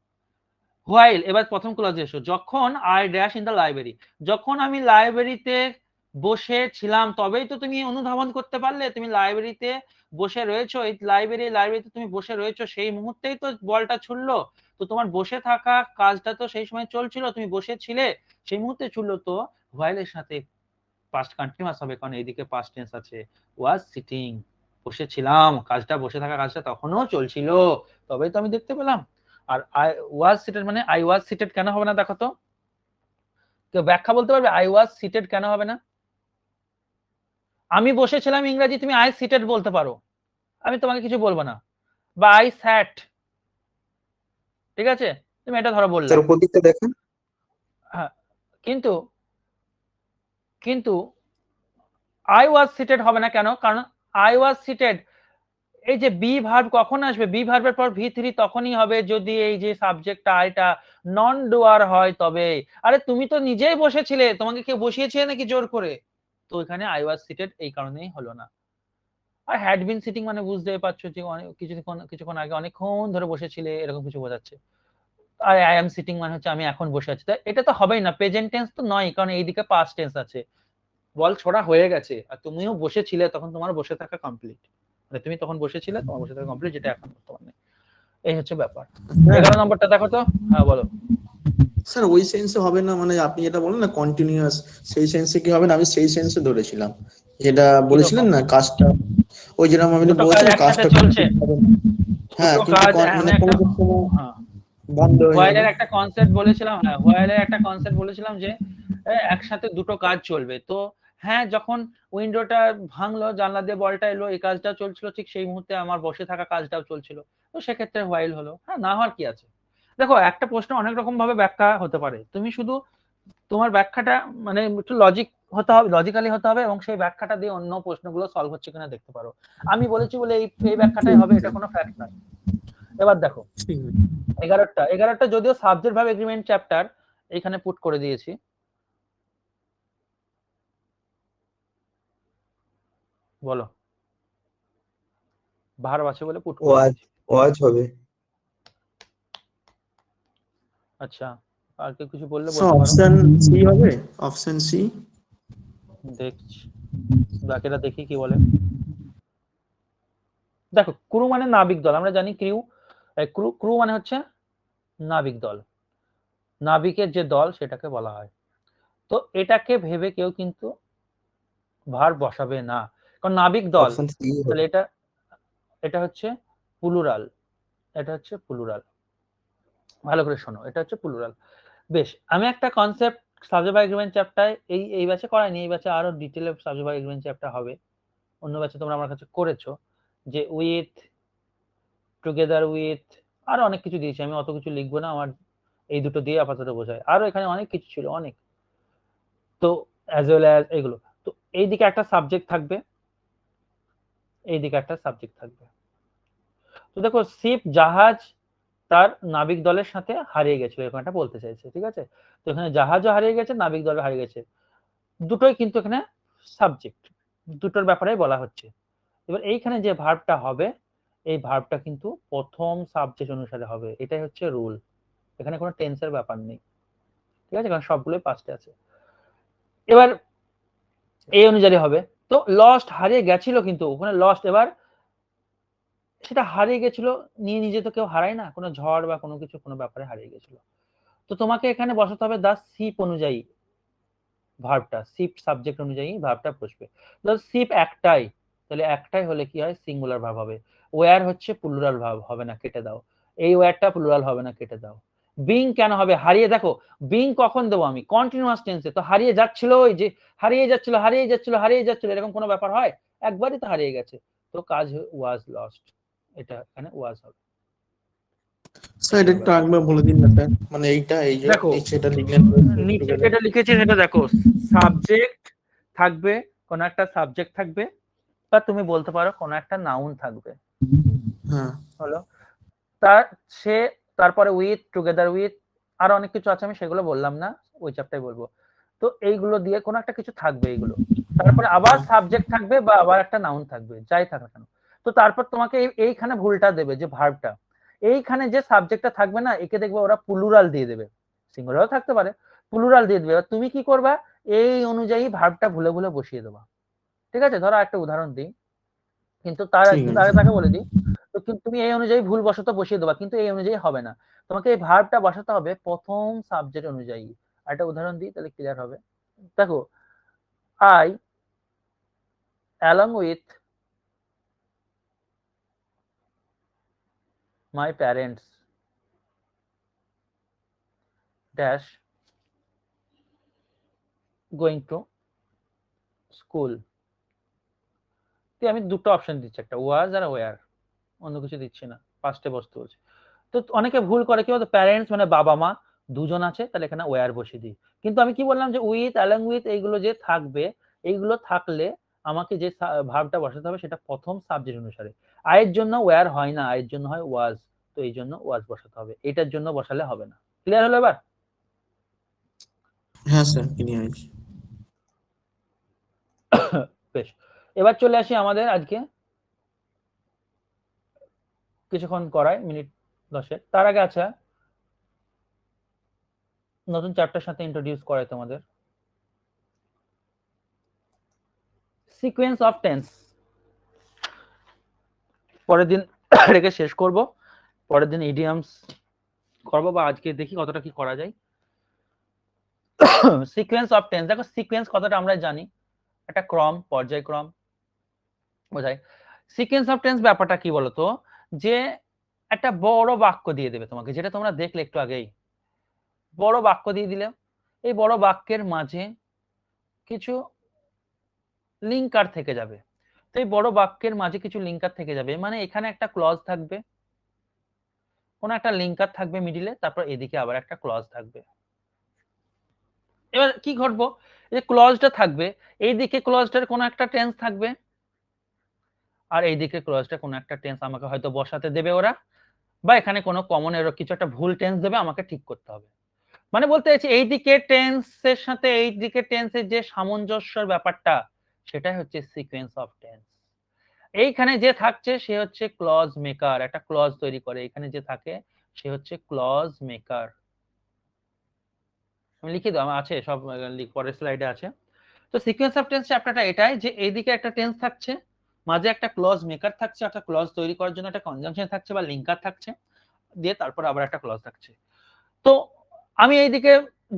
হোয়াইল, এবার প্রথম ক্লজে এসো, যখন I dash in the library, যখন আমি লাইব্রেরিতে বসে ছিলাম, তবেই তো তুমি অনুধাবন করতে পারলে তুমি লাইব্রেরিতে বসে রয়েছো। এই লাইব্রেরিতে তুমি বসে রয়েছো, সেই মুহূর্তেই তো বলটা ছুড়লো। তো তোমার বসে থাকা কাজটা তো সেই সময় চলছিল, তুমি বসে ছিলে, সেই মুহূর্তে ছুড়লো। তো হোয়াইলের সাথে পাস্ট কন্টিনিউয়াস হবে, কারণ এইদিকে পাস্ট টেন্স আছে, ওয়াজ সিটিং, বসেছিলাম, কাজটা বসে থাকা কাজটা তখনও চলছিল, তবেই তো আমি দেখতে পেলাম। আর আই ওয়াজ সিটেড মানে আই ওয়াজ সিটেড কেন হবে না, দেখো তো, কেউ ব্যাখ্যা বলতে পারবে আই ওয়াজ সিটেড কেন হবে না? আমি বসেছিলাম ইংরেজি, তুমি আই সিটেড বলতে পারো, আমি তোমাকে কিছু বলবো না। বা আই স্যাট, ঠিক আছে, তুমি এটা ধরো বললা, স্যার উপর দিকটা দেখেন। হ্যাঁ, কিন্তু কিন্তু আই ওয়াজ সিটেড হবে না কেন? কারণ আই ওয়াজ সিটেড, এই যে বি ভার্ব কখন আসবে, বি ভার্বের পর ভি3 তখনই হবে যদি এই যে সাবজেক্টটা আইটা নন ডুয়ার হয় তবে। আরে তুমি তো নিজেই বসেছিলে, তোমাকে কেউ বসিয়েছে নাকি জোর করে? তো এখানে আই ওয়াজ সিটেড এই কারণেই হলো না। আর হ্যাড বিন সিটিং মানে বুঝতেই পারছো যে অনেক কিছুক্ষণ আগে অনেকক্ষণ ধরে বসেছিলে, এরকম কিছু বোঝাচ্ছে। আর আই এম সিটিং মানে হচ্ছে আমি এখন বসে আছি, এটা তো হবেই না, প্রেজেন্ট টেন্স তো নয়, কারণ এইদিকে পাস্ট টেন্স আছে, বল ছোড়া হয়ে গেছে আর তুমিও বসেছিলে, তখন তোমার বসে থাকা কমপ্লিট, মানে তুমি তখন বসেছিলে, তোমার বসে থাকা কমপ্লিট, যেটা এখন বর্তমানে। এই হচ্ছে ব্যাপার। 11 নম্বরটা দেখো তো, হ্যাঁ বলো। স্যার ওই সেন্সে হবে না, মানে আপনি যেটা বলেন না কন্টিনিউয়াস, সেই সেন্সে কি হবে না, আমি সেই সেন্সে ধরেছিলাম, যেটা বলেছিলেন কিরকম? না কাজটা, ওই যেরকম আমি দুটো বলছি কাজ না একসাথে কাজটা চলছে, complete হবে না। হ্যাঁ দুটো কিন্তু কাজ মানে আমি একটা, কোনো কোনো হ্যাঁ, বন্ধ হয়ে যাবে। হোয়াইলের একটা কনসেপ্ট বলেছিলাম, হ্যাঁ হোয়াইলের একটা কনসেপ্ট বলেছিলাম যে একসাথে দুটো কাজ চলবে। তো হ্যাঁ, যখন উইন্ডোটা ভাঙলো, জানলা দিয়ে বলটা এলো, এই কাজটা চলছিল, ঠিক সেই মুহূর্তে আমার বসে থাকা কাজটাও চলছিল, তো সেক্ষেত্রে হোয়াইল হলো। হ্যাঁ, না হওয়ার কি আছে। দেখো একটা প্রশ্ন অনেক রকম ভাবে ব্যাখ্যা হতে পারে, তুমি শুধু তোমার ব্যাখ্যাটা মানে একটু লজিক হতে হবে, লজিক্যালি হতে হবে, এবং সেই ব্যাখ্যাটা দিয়ে অন্য প্রশ্নগুলো সলভ হচ্ছে কিনা দেখতে পারো। আমি বলেছি বলে এই ব্যাখ্যাটাই হবে এটা কোনো ফ্যাক্ট নয়। এবার দেখো 11টা যদিও সাবজেক্ট ভার্ব এগ্রিমেন্ট চ্যাপ্টার, এখানে পুট করে দিয়েছি, বলো, ভার্ব আছে বলে পুট করে ওয়াজ, দিয়েছি। ওয়াজ হবে। আচ্ছা, আর কেউ কিছু বললে স্যার বলতে পারো। অপশন সি হবে, অপশন সি। দেখছি, বাকিটা দেখি কি বলে। দেখো, ক্রু মানে নাবিক দল, আমরা জানি ক্রিউ, ক্রু ক্রু মানে হচ্ছে নাবিক দল, নাবিকের যে দল সেটাকে বলা হয়। তো এটাকে ভেবে কেউ কিন্তু ভার বসাবে না, কারণ নাবিক দল, অপশন সি তাহলে এটা এটা হচ্ছে প্লুরাল, এটা হচ্ছে প্লুরাল। ভালো করে শোনো, এটা হচ্ছে প্লুরাল। বেশ, আমি একটা কনসেপ্ট সাবজেক্ট ভার্ব এগ্রিমেন্ট চ্যাপ্টারে এই ব্যাচে করাইনি, এই ব্যাচে আরো ডিটেইলে সাবজেক্ট ভার্ব এগ্রিমেন্ট চ্যাপ্টার হবে। অন্য ব্যাচে তোমরা আমার কাছে করেছো, যে উইথ, টুগেদার উইথ, আরো অনেক কিছু দিয়েছি, আমি অত কিছু লিখবো না, আমার এই দুটো দিয়ে আপাতত বোঝায়, আরো এখানে অনেক কিছু ছিল, অনেক। তো অ্যাজ ওয়েল অ্যাজ এইগুলো, তো এইদিকে একটা সাবজেক্ট থাকবে, এইদিকে একটা সাবজেক্ট থাকবে। তো দেখো, শিপ জাহাজ তার নাবিক দলের সাথে হারিয়ে গেছিল, এরকম একটা বলতে চাইছে, ঠিক আছে। তো এখানে জাহাজও হারিয়ে গেছে, নাবিক দলও হারিয়ে গেছে, দুটোই কিন্তু এখানে সাবজেক্ট, দুটোর ব্যাপারেই বলা হচ্ছে। এবার এইখানে যে ভার্বটা হবে, এই ভার্বটা কিন্তু প্রথম সাবজেক্ট অনুসারে হবে, এটাই হচ্ছে রুল। এখানে কোনো টেন্সের ব্যাপার নেই, ঠিক আছে, কারণ সবগুলোই পাস্টে আছে। এবার এই অনুযায়ী হবে। তো লস্ট, হারিয়ে গেছিল, কিন্তু ওখানে লস্ট, এবার সেটা হারিয়ে গেছিল, নিয়ে নিজে তো কেউ হারায় না, কোনো ঝড় বা কোনো কিছু, কোনো ব্যাপারে হারিয়ে গেছিল। তো তোমাকে এখানে বসাতে হবে দা শিপ অনুযায়ী ভার্বটা, শিপ সাবজেক্ট অনুযায়ী ভার্বটা বসবে। ধর শিপ একটাই, তাহলে একটাই হলে কি হয়, সিঙ্গুলার ভার্ব হবে। ওয়্যার হচ্ছে প্লুরাল ভার্ব, হবে না, কেটে দাও। এই ওয়্যারটা প্লুরাল হবে না, কেটে দাও। বিং কেন হবে, হারিয়ে, দেখো বিং কখন দেবো আমি, কন্টিনিউয়াস টেন্সে। তো হারিয়ে যাচ্ছিল, ওই যে হারিয়ে যাচ্ছিল, হারিয়ে যাচ্ছিল, হারিয়ে যাচ্ছিল, এরকম কোনো ব্যাপার হয়, একবারই তো হারিয়ে গেছে, তো কাজ ওয়াজ লস্ট, এটা এখানে ওয়াজ হবে। স্যার এটা একটু একবার বলে দিন না স্যার, মানে এইটা এই যে দেখো, নিচে এটা লিখলেন নিচে যেটা লিখেছি সেটা দেখো, সাবজেক্ট থাকবে, কোন একটা সাবজেক্ট থাকবে, বা তুমি বলতে পারো কোন একটা নাউন থাকবে, হ্যাঁ হলো। তার সে, তারপরে উইথ, টুগেদার উইথ, আরো অনেক কিছু আছে, আমি সেগুলো বললাম না, ওই চ্যাপ্টারে বলবো। তো এইগুলো দিয়ে কোন একটা কিছু থাকবে, এইগুলো, তারপরে আবার সাবজেক্ট থাকবে, বা আবার একটা নাউন থাকবে, যাই থাক না কেন। তো তারপর তোমাকে এইখানে ভুলটা দেবে, যে ভার্বটা, এইখানে যে সাবজেক্টটা থাকবে না, একে দেখবে ওরা প্লুরাল দিয়ে দেবে, সিঙ্গুলারও থাকতে পারে, প্লুরাল দিয়ে দেবে। তুমি কি করবা, এই অনুযায়ী ভার্বটা ভুলে ভুলে বসিয়ে দেবা, ঠিক আছে। ধরো একটা উদাহরণ দিই, কিন্তু তার ঠিক কিন্তু আছে। আগে তাকে বলে দিই। তো কিন্তু তুমি এই অনুযায়ী ভুল বশত বসিয়ে দেবা, কিন্তু এই অনুযায়ী হবে না, তোমাকে এই ভার্বটা বসাতে হবে প্রথম সাবজেক্ট অনুযায়ী। একটা উদাহরণ দিই, তাহলে ক্লিয়ার হবে। দেখো, I along with my parents dash going to school। আমি দুটো অপশন দিচ্ছি, একটা ওয়াজ আর ওয়ার, অন্য কিছু দিচ্ছি না, ফার্স্টে বসতে বলছি। তো অনেকে ভুল করে, কি বলতো, প্যারেন্টস মানে বাবা মা দুজন আছে, তাহলে এখানে ওয়্যার বসিয়ে দিই। কিন্তু আমি কি বললাম, যে উইথ, অ্যালং উইথ, এইগুলো যে থাকবে, এইগুলো থাকলে আমাকে যে ভার্বটা বসাতে হবে সেটা প্রথম সাবজেক্ট অনুসারে। আয়ের জন্য ওয়্যার হয় না, আয়ের জন্য হয় ওয়াজ, তো এই জন্য ওয়াজ বসাতে হবে, এটার জন্য বসালে হবে না। ক্লিয়ার হলো এবার? হ্যাঁ স্যার ক্লিয়ার আছে। বেশ, এবার চলে আসি আমাদের আজকে কিছুক্ষণ করায়, মিনিট 10-এর, তার আগে আচ্ছা নতুন চ্যাপ্টার সাথে ইন্ট্রোডিউস করাই তোমাদের, সিকোয়েন্স অফ টেন্স। পরের দিন রেখে শেষ করব, পরের দিন ইডিয়ামস করব, বা আজকে দেখি কতটা কি করা যায়। সিকোয়েন্স অফ টেন্স, দেখো সিকোয়েন্স কথাটা আমরা জানি, একটা ক্রম, পর্যায়ক্রম বোঝায়। সিকোয়েন্স অফ টেন্স ব্যাপারটা কি বলতো, যে একটা বড় বাক্য দিয়ে দেবে তোমাকে, যেটা তোমরা দেখলে একটু আগেই, বড় বাক্য দিয়ে দিলে, এই বড় বাক্যের মাঝে কিছু লিঙ্কার থেকে যাবে। তো এই বড় বাক্যের মাঝে কিছু লিঙ্কার থেকে যাবে, মানে এখানে একটা ক্লজ থাকবে, কোন একটা লিঙ্কার থাকবে মিডিলে, তারপর এদিকে আবার একটা ক্লজ থাকবে। এবার কি ঘটবো, এই যে ক্লজটা থাকবে, এইদিকে ক্লজটার কোন একটা টেন্স থাকবে, আর এইদিকে ক্লজটা কোন একটা টেন্স আমাকে হয়তো বসাতে দেবে ওরা, বা এখানে কোনো কমন এরর কিছু একটা ভুল টেন্স দেবে, আমাকে ঠিক করতে হবে। মানে বলতে চাইছি, এইদিকে টেন্সের সাথে এইদিকে টেন্সের যে সামঞ্জস্যের ব্যাপারটা, সেটাই হচ্ছে সিকোয়েন্স অফ টেন্স। এইখানে যে থাকছে সে হচ্ছে ক্লজ মেকার, একটা ক্লজ তৈরি করে, এখানে যে থাকে সে হচ্ছে ক্লজ মেকার। আমি লিখে দাও, আছে সব, পরের স্লাইডে আছে। তো সিকোয়েন্স অফ টেন্স চ্যাপ্টারটা এটাই যে এইদিকে একটা টেন্স থাকছে, মাঝে একটা ক্লজ মেকার থাকছে, অর্থাৎ ক্লজ তৈরি করার জন্য একটা কনজাংশন থাকছে বা লিঙ্কার থাকছে, দিয়ে তারপর আবার একটা ক্লজ থাকছে। তো আমি এইদিকে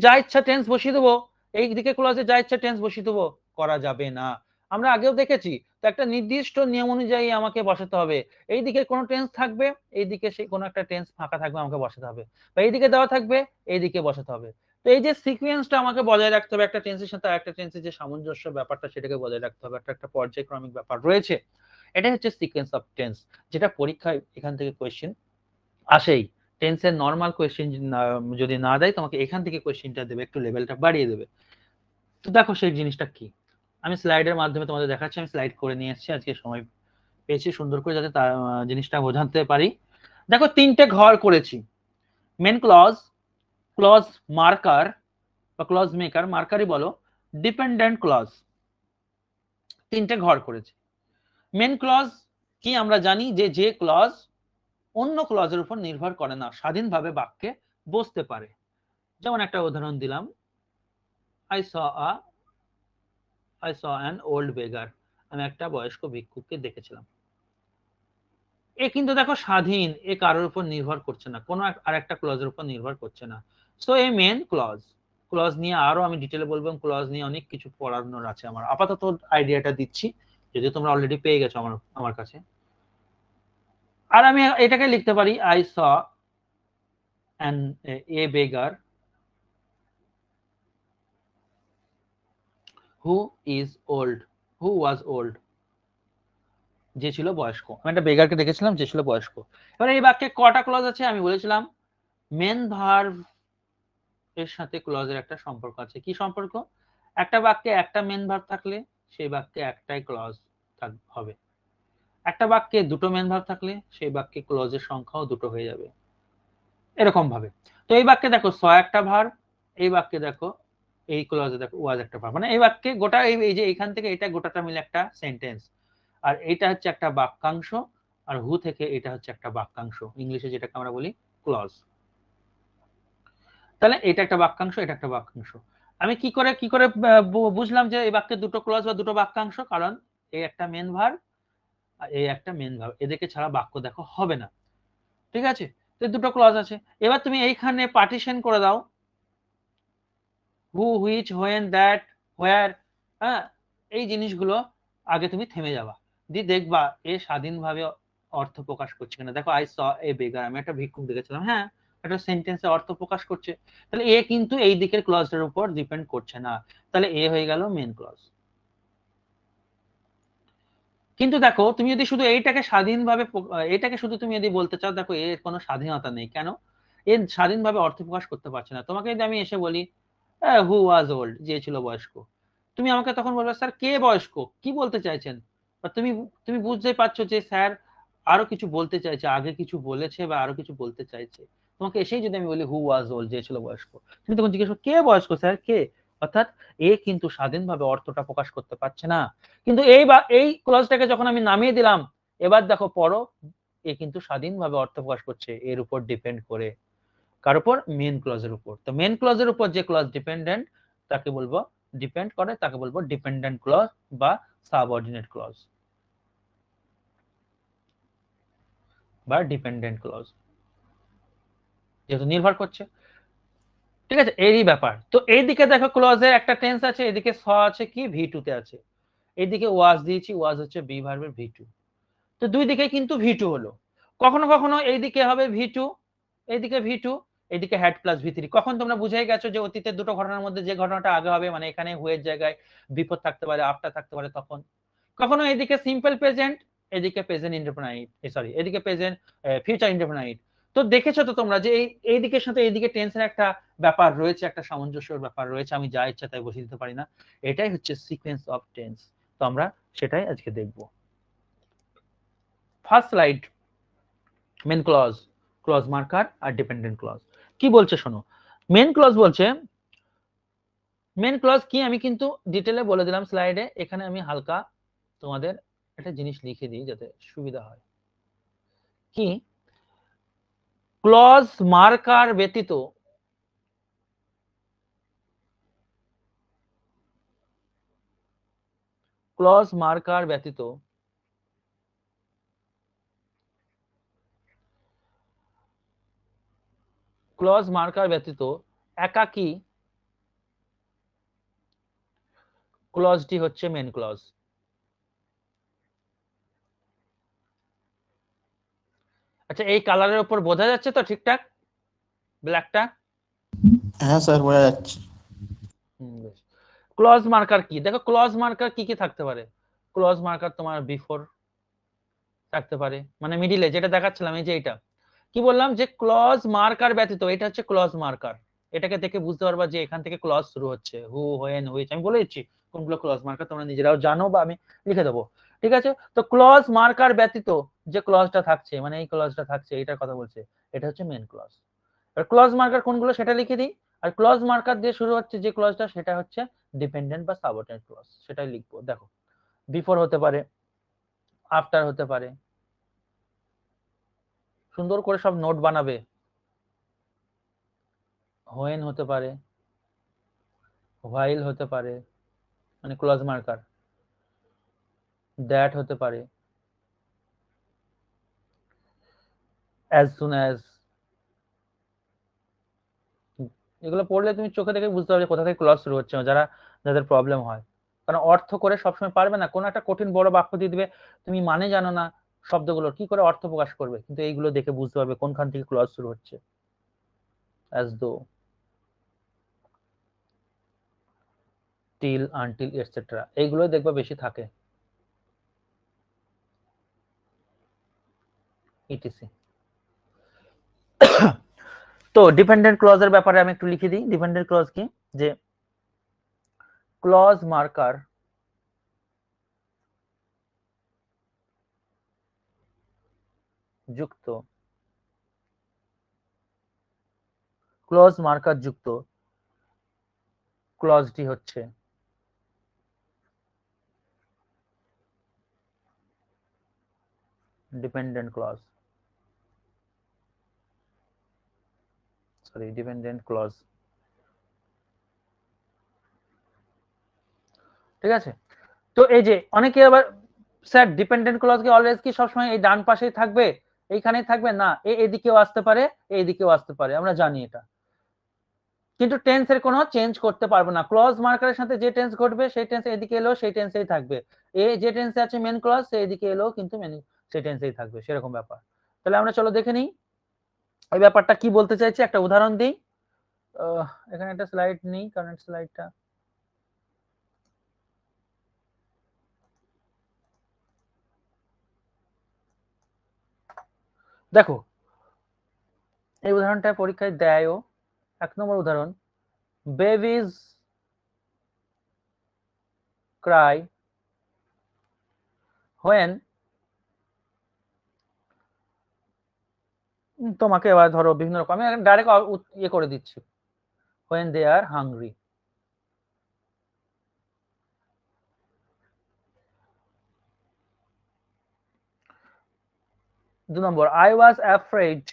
যা ইচ্ছা টেন্স বসিয়ে দেবো, এইদিকে ক্লজে যা ইচ্ছা টেন্স বসিয়ে দেবো, করা যাবে না। আমরা আগেও দেখেছি, তো একটা নির্দিষ্ট নিয়ম অনুযায়ী আমাকে বসাতে হবে। এইদিকে কোনো টেন্স থাকবে, এইদিকে সেই কোনো একটা টেন্স ফাঁকা থাকবে, আমাকে বসাতে হবে, বা এইদিকে দেওয়া থাকবে, এইদিকে বসাতে হবে। তো এই যে সিকোয়েন্সটা আমাকে বজায় রাখতে হবে, একটা টেন্সের সাথে আরেকটা টেন্সের যে সামঞ্জস্য ব্যাপারটা সেটাকে বজায় রাখতে হবে, একটা পর্যায়ক্রমিক ব্যাপার রয়েছে, এটাই হচ্ছে সিকোয়েন্স অফ টেন্স, যেটা পরীক্ষায় এখান থেকে কোয়েশ্চেন আসেই। টেন্সের নর্মাল কোয়েশ্চেন যদি না দেয়, তোমাকে এখান থেকে কোয়েশ্চেনটা দেবে, একটু লেভেলটা বাড়িয়ে দেবে। তো দেখো সেই জিনিসটা কি, আমি স্লাইডের মাধ্যমে তোমাদের দেখাচ্ছি। আমি স্লাইড করে নিয়ে এসেছি, আজকে সময় পেয়েছি সুন্দর করে, যাতে তার জিনিসটা বোঝাতে পারি। দেখো 3টে ঘর করেছি, মেন ক্লজ, ক্লজ মার্কার বা ক্লজ মেকার, মার্কারই বলো, ডিপেন্ডেন্ট ক্লজ, 3টে ঘর করেছি। মেন ক্লজ কি আমরা জানি, যে ক্লজ অন্য ক্লজের উপর নির্ভর করে না, স্বাধীনভাবে বাক্যে বসতে পারে। যেমন একটা উদাহরণ দিলাম, I saw an old beggar, আমি একটা বয়স্ক ভিক্ষুককে দেখেছিলাম। এ কিন্তু দেখো স্বাধীন, এ কারোর উপর নির্ভর করছে না, কোনো আরেকটা ক্লজের উপর নির্ভর করছে না। সো এই মেন ক্লজ, ক্লজ নিয়ে আরো আমি ডিটেলে বলবো, ক্লজ নিয়ে অনেক কিছু পড়ানোর আছে আমার, আপাতত আইডিয়াটা দিচ্ছি, যদি তোমরা অলরেডি পেয়ে গেছো আমার কাছে। আর আমি এটাকে লিখতে পারি, I saw a beggar who was old, যে ছিল বয়স্ক। আমি একটা বেগারকে দেখেছিলাম যে ছিল বয়স্ক। এবার এই বাক্যে কটা ক্লজ আছে, আমি বলেছিলাম মেন ভার্ব এর সাথে ক্লজের একটা সম্পর্ক আছে। কি সম্পর্ক? একটা বাক্যে একটা মেন ভার্ব থাকলে সেই বাক্যে একটাই ক্লজ হবে, একটা বাক্যে দুটো মেন ভার্ব থাকলে সেই বাক্যে ক্লজের সংখ্যাও দুটো হয়ে যাবে, এরকম ভাবে। তো এই বাক্যে দেখো স একটা ভার্ব, এই বাক্যে দেখো এই ক্লজে দেখো ওয়াজ একটা ভার্ব, মানে এই বাক্যে গোটা এই যে এখান থেকে এটা গোটাটা মিলে একটা সেন্টেন্স, আর এটা হচ্ছে একটা বাক্যাংশ, আর হু থেকে এটা হচ্ছে একটা বাক্যাংশ, ইংলিশে যেটাকে আমরা বলি ক্লজ। তাহলে এটা একটা বাক্যাংশ, এটা একটা বাক্যাংশ। আমি কি করে বুঝলাম যে এই বাক্যে দুটো ক্লজ বা দুটো বাক্যাংশ? কারণ এই একটা মেন ভার্ব আর এই একটা মেন ভার্ব, এদেরকে ছাড়া বাক্য দেখো হবে না, ঠিক আছে? তো দুটো ক্লজ আছে। এবার তুমি এইখানে পার্টিশন করে দাও, হু, হুইচ, হোয়েন, দ্যাট, হোয়ার, হ্যাঁ, এই জিনিসগুলো আগে তুমি থেমে যাবা, দিয়ে দেখবা এ স্বাধীনভাবে অর্থ প্রকাশ করছে কিনা। দেখো আই স এ বেগার, আমি একটা ভিক্ষুক দেখেছিলাম, হ্যাঁ, একটা সেন্টেন্সে অর্থ প্রকাশ করছে, তাহলে এ কিন্তু এই দিকের ক্লজটার উপর ডিপেন্ড করছে না, তাহলে এ হয়ে গেল মেন ক্লজ। কিন্তু দেখো তুমি যদি শুধু এইটাকে স্বাধীনভাবে এটাকে শুধু তুমি যদি বলতে চাও, দেখো এর কোনো স্বাধীনতা নেই। কেন? এর স্বাধীনভাবে অর্থ প্রকাশ করতে পারছে না। তোমাকে যদি আমি এসে বলি হু ওয়াজ ওল্ড, যে ছিল বয়স্ক, তুমি আমাকে তখন বলবে স্যার কে বয়স্ক, কি বলতে চাইছেন? বা তুমি তুমি বুঝতেই পারছো যে স্যার আরো কিছু বলতে চাইছে, আগে কিছু বলেছে বা আরো কিছু বলতে চাইছে। তোমাকে এসেই যদি আমি বলি হু ওয়াজ ওল্ড, যে ছিল বয়স্ক, তুমি তখন জিজ্ঞেস করো কে বয়স্ক স্যার, কে? অর্থাৎ এ কিন্তু স্বাধীনভাবে অর্থটা প্রকাশ করতে পারছে না। কিন্তু এই ক্লজটাকে যখন আমি নামিয়ে দিলাম, এবার দেখো পড়ো, এ কিন্তু স্বাধীনভাবে অর্থ প্রকাশ করছে, এর উপর ডিপেন্ড করে। কার উপর? মেন ক্লজের উপর। তো মেন ক্লজের উপর যে ক্লজ ডিপেন্ডেন্ট তাকে বলবো ডিপেন্ড করে, তাকে বলবো ডিপেন্ডেন্ট ক্লজ বা সাবঅর্ডিনেট ক্লজ বা ডিপেন্ডেন্ট ক্লজ, যেহেতু নির্ভর করছে, ঠিক আছে? এরই ব্যাপার। তো এইদিকে দেখো ক্লজের একটা টেন্স আছে, এদিকে স আছে কি ভি2 তে আছে, এইদিকে ওয়াজ দিয়েছি, ওয়াজ হচ্ছে বি ভার্বের ভি2। তো দুই দিকে কিন্তু ভি2 হলো। কখনো কখনো এইদিকে হবে ভি2, এইদিকে ভি2, এদিকে হ্যাড প্লাস ভি3। কখন তোমরা বুঝেই গেছো যে অতীতের দুটো ঘটনার মধ্যে যে ঘটনাটা আগে হবে, মানে এখানে হুয়ের জায়গায় বিপদ থাকতে পারে, আফটার থাকতে পারে তখন। কখনো এদিকে সিম্পল প্রেজেন্ট, এদিকে প্রেজেন্ট ইনডেফিনাইট, সরি এদিকে প্রেজেন্ট ফিউচার ইনডেফিনাইট। তো দেখেছো তো তোমরা যে এই দিকের সাথে এইদিকে টেন্সের একটা ব্যাপার রয়েছে, একটা সামঞ্জস্যের ব্যাপার রয়েছে, আমি যা ইচ্ছা তাই বসিয়ে দিতে পারি না। এটাই হচ্ছে সিকোয়েন্স অফ টেন্স। তো আমরা সেটাই আজকে দেখব। First slide, main clause, clause marker আর ডিপেন্ডেন্ট ক্লজ। কি বলছে শোনো, মেন ক্লজ বলছে, মেন ক্লজ কি আমি কিন্তু ডিটেলে বলে দিলাম স্লাইডে, এখানে আমি হালকা তোমাদের একটা জিনিস লিখে দিই যাতে সুবিধা হয়। কি? ক্লজ মার্কার ব্যতীত ক্লজ মার্কার ব্যতীত একাকী ক্লজটি হচ্ছে মেন ক্লজ। আচ্ছা, এই কালারের উপর বোঝা যাচ্ছে তো ঠিকঠাক ব্ল্যাকটা? হ্যাঁ স্যার, বোঝা যাচ্ছে। বেশ। ক্লজ মার্কার কি? দেখো ক্লজ মার্কার কি কি থাকতে পারে। ক্লজ মার্কার তোমার বিফোর থাকতে পারে, মানে মিডিলে যেটা দেখাচ্ছিলাম, এই যে এটা কি বললাম যে ক্লজ মার্কার ব্যতীত, এটা হচ্ছে ক্লজ মার্কার। এটাকে দেখে বুঝতে পারবা যে এখান থেকে ক্লজ শুরু হচ্ছে, হু, হোয়েন, হুইচ। আমি বলে দিচ্ছি কোনগুলো ক্লজ মার্কার, তোমরা নিজেরাও জানো বা আমি লিখে দেবো। ঠিক আছে, তো ক্লজ মার্কার ব্যতীত যে ক্লজটা থাকছে, মানে এই ক্লজটা থাকছে, এটার কথা বলছে, এটা হচ্ছে মেন ক্লজ। আর ক্লজ মার্কার কোনগুলো সেটা লিখে দিই। আর ক্লজ মার্কার দিয়ে শুরু হচ্ছে যে ক্লজটা, সেটা হচ্ছে ডিপেন্ডেন্ট বা সাবঅর্ডিনেট ক্লজ, সেটাই লিখবো। দেখো, বিফোর হতে পারে, আফটার হতে পারে, সুন্দর করে সব নোট বানাবে। হোয়েন হতে পারে, হোয়াইল হতে পারে, মানে ক্লজ মার্কার। দ্যাট হতে পারে, অ্যাজ সুন অ্যাজ। এগুলো পড়লে তুমি চোখে দেখে বুঝতে পারবে কোথা থেকে ক্লজ শুরু হচ্ছে, যাদের প্রবলেম হয়। কারণ অর্থ করে সবসময় পারবে না, কোনো একটা কঠিন বড় বাক্য দিয়ে দিবে, তুমি মানে জানো না শব্দগুলোর, কি করে অর্থ প্রকাশ করবে? কিন্তু এইগুলো দেখে বুঝতে পারবে কোনখান থেকে ক্লজ শুরু হচ্ছে। As though, till, until, etcetera, এইগুলো দেখবা বেশি থাকে। ইটিসি। তো ডিপেন্ডেন্ট ক্লজের ব্যাপারে আমি একটু লিখে দিই। ডিপেন্ডেন্ট ক্লজ কি? যে ক্লজ মার্কার যুক্ত ক্লজটি হচ্ছে ডিপেন্ডেন্ট ক্লজ। Dependent clause. ঠিক আছে, তো এই যে অনেকে আবার, স্যার ডিপেন্ডেন্ট ক্লজ কি অলওয়েজ কি সবসময় এই ডান পাশেই থাকবে, এইখানেই থাকবে? না, এদিকেও আসতে পারে, এইদিকেও আসতে পারে, আমরা জানি এটা। কিন্তু টেন্সের কোনো চেঞ্জ করতে পারবো না। ক্লজ মার্কারের সাথে যে টেন্স ঘটবে, সেই টেন্স এদিকে এলো সেই টেন্সেই থাকবে। যে টেন্সে আছে মেন ক্লজ, সে এদিকে এলো কিন্তু সেই টেন্সেই থাকবে, সেরকম ব্যাপার। তাহলে আমরা চলো দেখে নিই এই ব্যাপারটা কি বলতে চাইছি, একটা উদাহরণ দিই। এখানে একটা স্লাইড নেই, কারণ স্লাইডটা দেখো, এই উদাহরণটা পরীক্ষায় দেয়ও। 1 নম্বর উদাহরণ, বেবিজ ক্রাই হোয়েন, তোমাকে এবার ধরো বিভিন্ন রকম, আমি ডাইরেক্ট ইয়ে করে দিচ্ছি, হোয়েন দে আর হাংরি। 2 নম্বর, I was afraid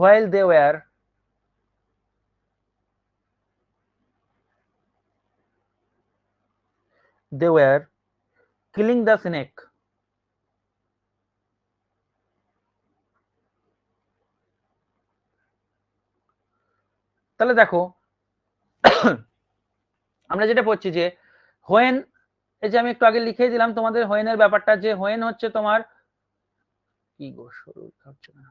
while they were killing the snake. তাহলে দেখো আমরা যেটা পড়ছি যে হোয়েন, এই যে আমি একটু আগে লিখে দিলাম তোমাদের হোয়েনের ব্যাপারটা, যে হোয়েন হচ্ছে তোমার কি গো, শুরু হচ্ছে না,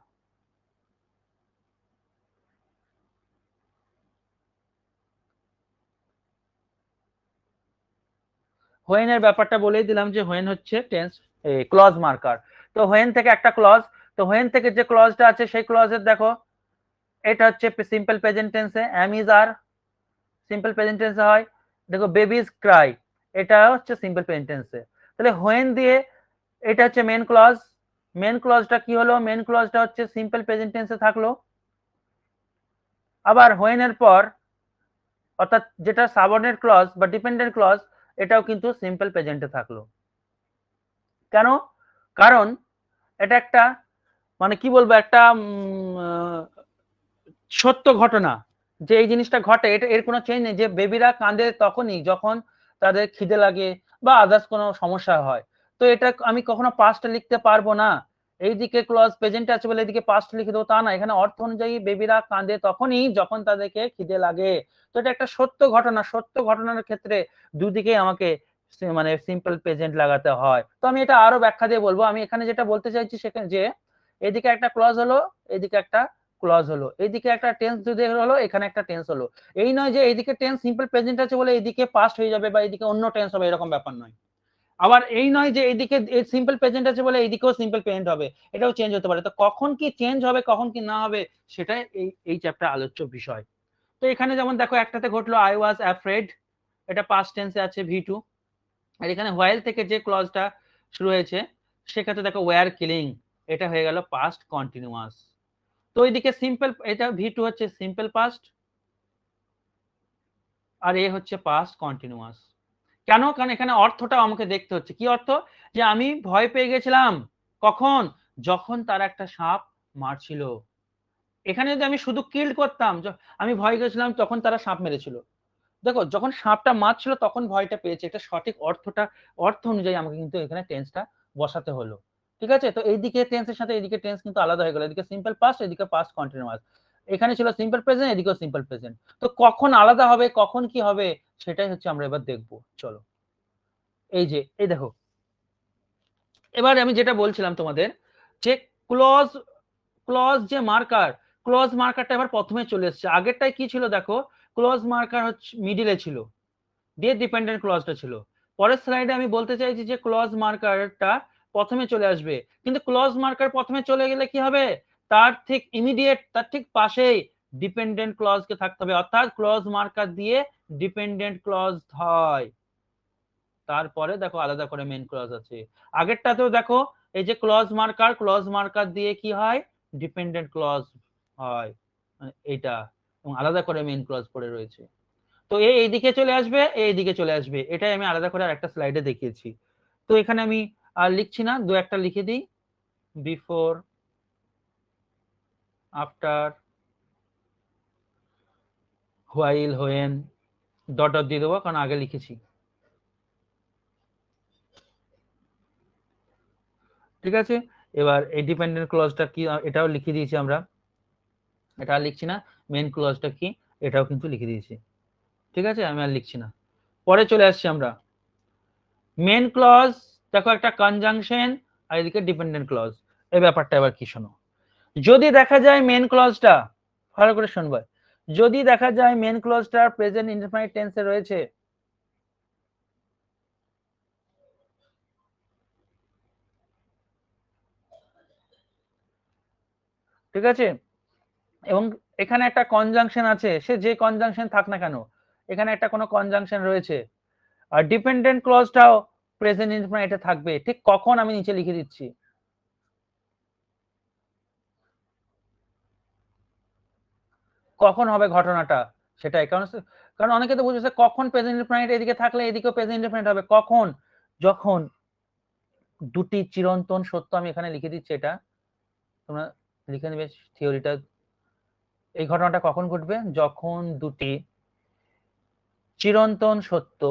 হোয়েনের ব্যাপারটা বলেই দিলাম যে হোয়েন হচ্ছে টেন্স ক্লজ মার্কার। তো হোয়েন থেকে একটা ক্লজ, তো হোয়েন থেকে যে ক্লজটা আছে সেই ক্লজের দেখো, এটা হচ্ছে সিম্পল প্রেজেন্ট টেন্সে, am is are simple present টেন্সে হয়। দেখো বেবিজ ক্রাই, এটা হচ্ছে সিম্পল প্রেজেন্ট টেন্সে। তাহলে হোয়েন দিয়ে, এটা হচ্ছে মেন ক্লজ। মেন ক্লজটা কি হলো? মেন ক্লজটা হচ্ছে সিম্পল প্রেজেন্ট টেন্সে থাকলো। আবার হোয়েন এর পর, অর্থাৎ যেটা সাবঅর্ডিনেট ক্লজ বা ডিপেন্ডেন্ট ক্লজ, এটাও কিন্তু সিম্পল প্রেজেন্টে থাকলো। কেন? কারণ এটা একটা, মানে কি বলবো, একটা সত্য ঘটনা। যে এই জিনিসটা ঘটে, এটা এর কোনো চেঞ্জ নেই, যে বেবিরা কাঁদে তখনই যখন তাদের খিদে লাগে বা আদার্স কোনো সমস্যা হয়। তো এটা আমি কখনো পাস্টে লিখতে পারবো না, এইদিকে ক্লজ প্রেজেন্ট আছে বলে এদিকে পাস্ট লিখে দেবো তা না। এখানে অর্থ অনুযায়ী বেবিরা কাঁদে তখনই যখন তাদেরকে খিদে লাগে। তো এটা একটা সত্য ঘটনা, সত্য ঘটনার ক্ষেত্রে দুদিকেই আমাকে মানে সিম্পল প্রেজেন্ট লাগাতে হয়। তো আমি এটা আরো ব্যাখ্যা দিয়ে বলবো। আমি এখানে যেটা বলতে চাইছি সেখানে যে এদিকে একটা ক্লজ হলো, এদিকে একটা ক্লজ হলো, এইদিকে একটা টেন্স যদি হলো, এখানে একটা টেন্স হলো। এই নয় যে এইদিকে টেন্স সিম্পল প্রেজেন্ট আছে বলে এইদিকে পাস্ট হয়ে যাবে বা এইদিকে অন্য টেন্স হবে, এরকম ব্যাপার নয়। আবার এই নয় যে এইদিকে সিম্পল প্রেজেন্ট আছে বলে এইদিকেও সিম্পল প্রেজেন্ট হবে, এটাও চেঞ্জ হতে পারে। তো কখন কি চেঞ্জ হবে কখন কি না হবে সেটাই এই চ্যাপ্টার আলোচ্য বিষয়। তো এখানে যেমন দেখো একটাতে ঘটলো আই ওয়াজ অ্যাফ্রেড, এটা পাস্ট টেন্সে আছে ভি2। আর এখানে হোয়াইল থেকে যে ক্লজটা শুরু হয়েছে সেক্ষেত্রে দেখো ওয়্যার কিলিং, এটা হয়ে গেল পাস্ট কন্টিনিউয়াস। তো এইদিকে সিম্পল, এটা ভি2 হচ্ছে সিম্পল পাস্ট আর এ হচ্ছে পাস্ট কন্টিনিউয়াস। কেন? কারণ এখানে অর্থটা আমাকে দেখতে হচ্ছে। কি অর্থ? যে আমি ভয় পেয়ে গেছিলাম কখন? যখন তারা একটা সাপ মারছিল। এখানে যদি আমি শুধু কিল্ড করতাম, আমি ভয় গেছিলাম তখন তারা সাপ মেরেছিল। দেখো যখন সাপটা মারছিল তখন ভয়টা পেয়েছে, এটা সঠিক অর্থটা, অর্থ অনুযায়ী আমাকে কিন্তু এখানে টেন্সটা বসাতে হলো। ঠিক আছে? তো এইদিকে টেন্সের সাথে এইদিকে টেন্স কিন্তু আলাদা হয়ে গেল, এদিকে সিম্পল পাস্ট এদিকে পাস্ট কন্টিনিউয়াস, এখানে ছিল সিম্পল প্রেজেন্ট এদিকেও সিম্পল প্রেজেন্ট। তো কখন আলাদা হবে কখন কি হবে সেটাই হচ্ছে আমরা এবার দেখবো। চলো এই যে এই দেখো, এবার আমি যেটা বলছিলাম তোমাদের যে ক্লজ, ক্লজ যে মার্কার, ক্লজ মার্কারটা এবার প্রথমে চলে এসেছে। আগেরটাই কি ছিল দেখো, ক্লজ মার্কার হচ্ছে মিডিলে ছিল, দিয়ে ডিপেন্ডেন্ট ক্লজটা ছিল। পরের স্লাইডে আমি বলতে চাইছি যে ক্লজ মার্কারটা প্রথমে চলে আসবে, কিন্তু ক্লজ মার্কার প্রথমে চলে গেলে কি হবে, তার ঠিক ইমিডিয়েট তার ঠিক পাশেই ডিপেন্ডেন্ট ক্লজকে থাকতে হবে, অর্থাৎ ক্লজ মার্কার দিয়ে ডিপেন্ডেন্ট ক্লজ হয়, তারপরে দেখো আলাদা করে মেন ক্লজ আছে। আগেরটাতেও দেখো এই যে ক্লজ মার্কার, ক্লজ মার্কার দিয়ে কি হয়, ডিপেন্ডেন্ট ক্লজ হয়, এইটা, এবং আলাদা করে মেন ক্লজ পড়ে রয়েছে। তো এইদিকে চলে আসবে, এইদিকে চলে আসবে, এটাই আমি আলাদা করে আরেকটা স্লাইডে দেখিয়েছি। তো এখানে আমি আর লিখছি না, দু একটা লিখে দিই, before, after, while, when, dot dot দিয়ে দেবো কারণ আগে লিখেছি। ঠিক আছে? এবার এই ডিপেন্ডেন্ট ক্লজটা কি এটাও লিখে দিয়েছি আমরা, এটা আর লিখছি না। মেন ক্লজটা কি এটাও কিন্তু লিখে দিয়েছি। ঠিক আছে? আমি আর লিখছি না। পরে চলে আসছি আমরা মেন ক্লজ, দেখো একটা কনজাংশন আর এদিকে ডিপেন্ডেন্ট ক্লজ। এই ব্যাপারটা এবার কি শোনো, যদি দেখা যায় মেন ক্লজটা, ভালো করে শুনবে, যদি দেখা যায় মেন ক্লজটা প্রেজেন্ট ইনডেফিনিট টেন্সে রয়েছে, ঠিক আছে, এবং এখানে একটা কনজাংশন আছে, সে যে কনজাংশন থাক না কেন, এখানে একটা কোনো কনজাংশন রয়েছে, আর ডিপেন্ডেন্ট ক্লজটাও প্রেজেন্ট ইনডেফিনিটে থাকবে, ঠিক কখন আমি নিচে লিখে দিচ্ছি। কখন হবে ঘটনাটা সেটাই, কারণ কারণ অনেকে তো বুঝেছে কখন প্রেজেন্ট ইনডেফিনিট এদিকে থাকলে এদিকেও প্রেজেন্ট ইনডেফিনিট হবে, কখন, যখন দুটি চিরন্তন সত্য, আমি এখানে লিখে দিচ্ছি, এটা তোমরা লিখে নেবে থিওরিটা। এই ঘটনাটা কখন ঘটবে, যখন দুটি চিরন্তন সত্য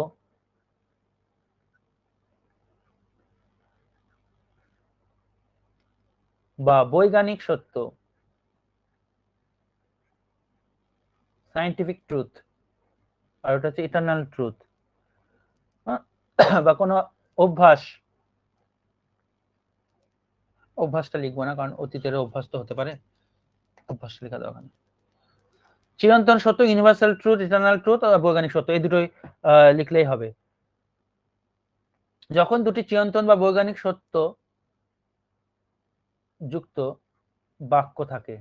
বা বৈজ্ঞানিক সত্য, সায়েন্টিফিক ট্রুথ, আর ওটা হচ্ছে ইটারনাল ট্রুথ, বা কোনো অভ্যাস, অভ্যাসটা লিখবো না কারণ অতীতের অভ্যাস তো হতে পারে, অভ্যাসটা লেখা দরকার নেই। চিরন্তন সত্য, ইউনিভার্সাল ট্রুথ, ইটারনাল ট্রুথ আর বৈজ্ঞানিক সত্য, এই দুটোই লিখলেই হবে। যখন দুটি চিরন্তন বা বৈজ্ঞানিক সত্য যুক্ত বাক্য থাকে,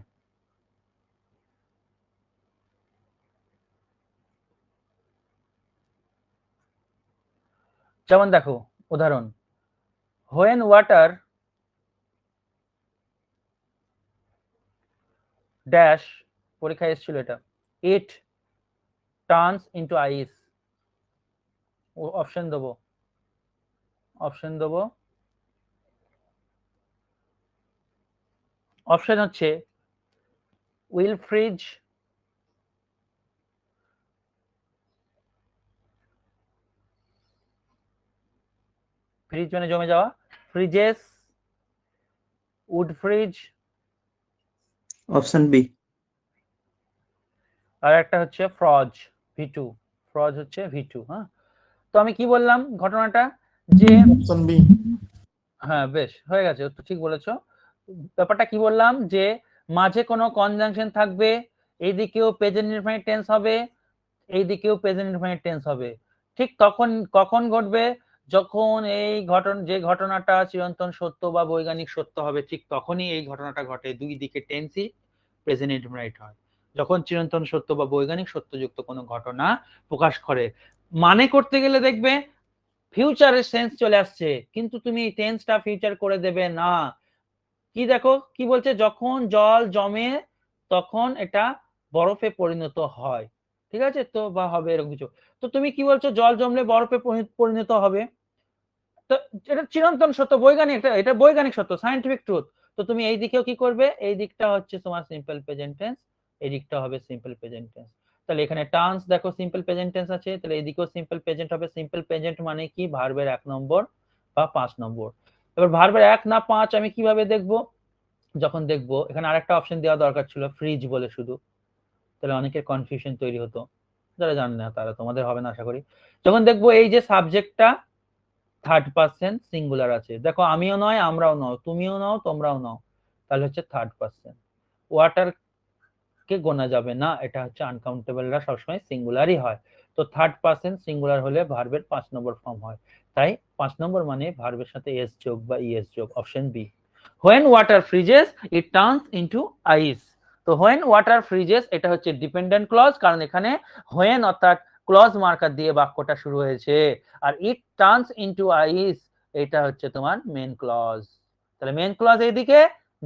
যেমন দেখো উদাহরণ, হোয়েন ওয়াটার ড্যাশ, পরীক্ষায় এসেছিল এটা, it turns into ice, option দেবো, অপশন দেবো, অপশন হচ্ছে উইল ফ্রিজ, ফ্রিজ মানে জমে যাওয়া, freezes, would freeze, option B. আর একটা হচ্ছে ফ্রজ, V2, ফ্রজ হচ্ছে V2। হ্যাঁ, তো আমি কি বললাম ঘটনাটা, যে অপশন বি। হ্যাঁ বেশ হয়ে গেছে, তো ঠিক বলেছো। ব্যাপারটা কি বললাম, যে মাঝে কোনো কনজাংশন থাকবে, এইদিকেও প্রেজেন্ট ইনডেফিনিট টেন্স হবে, এইদিকেও প্রেজেন্ট ইনডেফিনিট টেন্স হবে। ঠিক তখন কখন ঘটবে, যখন এই যে ঘটনাটা চিরন্তন সত্য বা বৈজ্ঞানিক সত্য হবে, ঠিক তখনই এই ঘটনাটা ঘটে, দুই দিকে টেন্সই প্রেজেন্ট ইনডেফিনিট হয়, যখন চিরন্তন সত্য বা বৈজ্ঞানিক সত্যযুক্ত কোনো ঘটনা প্রকাশ করে। মানে করতে গেলে দেখবে ফিউচারের সেন্স চলে আসছে, কিন্তু তুমি টেন্সটা ফিউচার করে দেবে না। কি দেখো কি বলছে, যখন জল জমে তখন এটা বরফে পরিণত হয়, ঠিক আছে, তো বা হবে এরকম কিছু। তো তুমি কি বলছো, জল জমলে বরফে পরিণত হবে, তো এটা চিরন্তন সত্য, বৈজ্ঞানিক, এটা বৈজ্ঞানিক সত্য, সায়েন্টিফিক ট্রুথ। তো তুমি এই দিকেও কি করবে, এই দিকটা হচ্ছে তোমার সিম্পল প্রেজেন্ট টেন্স, এই দিকটা হবে সিম্পল প্রেজেন্ট টেন্স। তাহলে এখানে টান্স দেখো সিম্পল প্রেজেন্ট টেন্স আছে, তাহলে এইদিকেও সিম্পল প্রেজেন্ট হবে। সিম্পল প্রেজেন্ট মানে কি, ভার্বের 1 নম্বর বা 5 নম্বর। এবার ভার্বের 1 না 5 আমি কিভাবে দেখবো, যখন দেখবো এখানে আরেকটা অপশন দেওয়া দরকার ছিল, ফ্রিজ বলে শুধু, তাহলে অনেকের কনফিউশন তৈরি হতো, যারা জানে না তারা, তোমাদের হবে না আশা করি। যখন দেখবো এই যে সাবজেক্টটা থার্ড পার্সন সিঙ্গুলার আছে, দেখো আমিও নয়, আমরাও নও, তুমিও নাও, তোমরাও নাও, তাহলে হচ্ছে থার্ড পার্সন। ওয়াটার কে গোনা যাবে না, এটা হচ্ছে আনকাউন্টেবলরা সবসময় সিঙ্গুলারই হয়। তো থার্ড পার্সন সিঙ্গুলার হলে ভার্বের 5 নম্বর ফর্ম হয়, তাই 5 নম্বর মানে ভার্বের সাথে এস যোগ বা ইএস যোগ, option B. when water freezes it turns into ice। তো when water freezes এটা হচ্ছে ডিপেন্ডেন্ট ক্লজ, কারণ এখানে when অর্থাৎ ক্লজ মার্কার দিয়ে বাক্যটা শুরু হয়েছে, আর it turns into ice এটা হচ্ছে তোমার মেন ক্লজ। তাহলে মেন ক্লজ এইদিকে,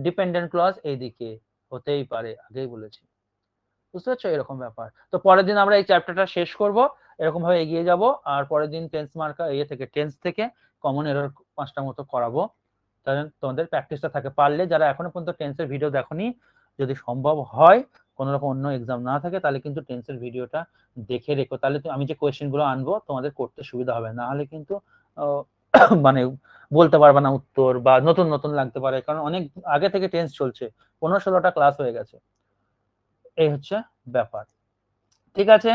ডিপেন্ডেন্ট ক্লজ এইদিকে, হতেই পারে, আগেই বলেছি, বুঝতে পারছো, এরকম ব্যাপার। তো পরের দিন আমরা এই চ্যাপ্টারটা শেষ করব, এরকম ভাবে এগিয়ে যাব, আর পরের দিন টেন্স মার্কার টেন্স থেকে কমন এরর 5টা মতো করাবো, তাহলে তোমাদের প্র্যাকটিসটা থাকে। পারলে যারা এখনো পর্যন্ত টেন্সের ভিডিও দেখোনি, যদি সম্ভব হয় কোনো রকম অন্য এক্সাম না থাকে, তাহলে কিন্তু টেন্সের ভিডিওটা দেখে রেখো, তাহলে আমি যে কোয়েশ্চেন গুলো আনবো তোমাদের করতে সুবিধা হবে, না হলে কিন্তু মানে বলতে পারবে না উত্তর, বা নতুন নতুন লাগতে পারে, কারণ অনেক আগে থেকে টেন্স চলছে, 15-16টা ক্লাস হয়ে গেছে, এই হচ্ছে ব্যাপার। ঠিক আছে।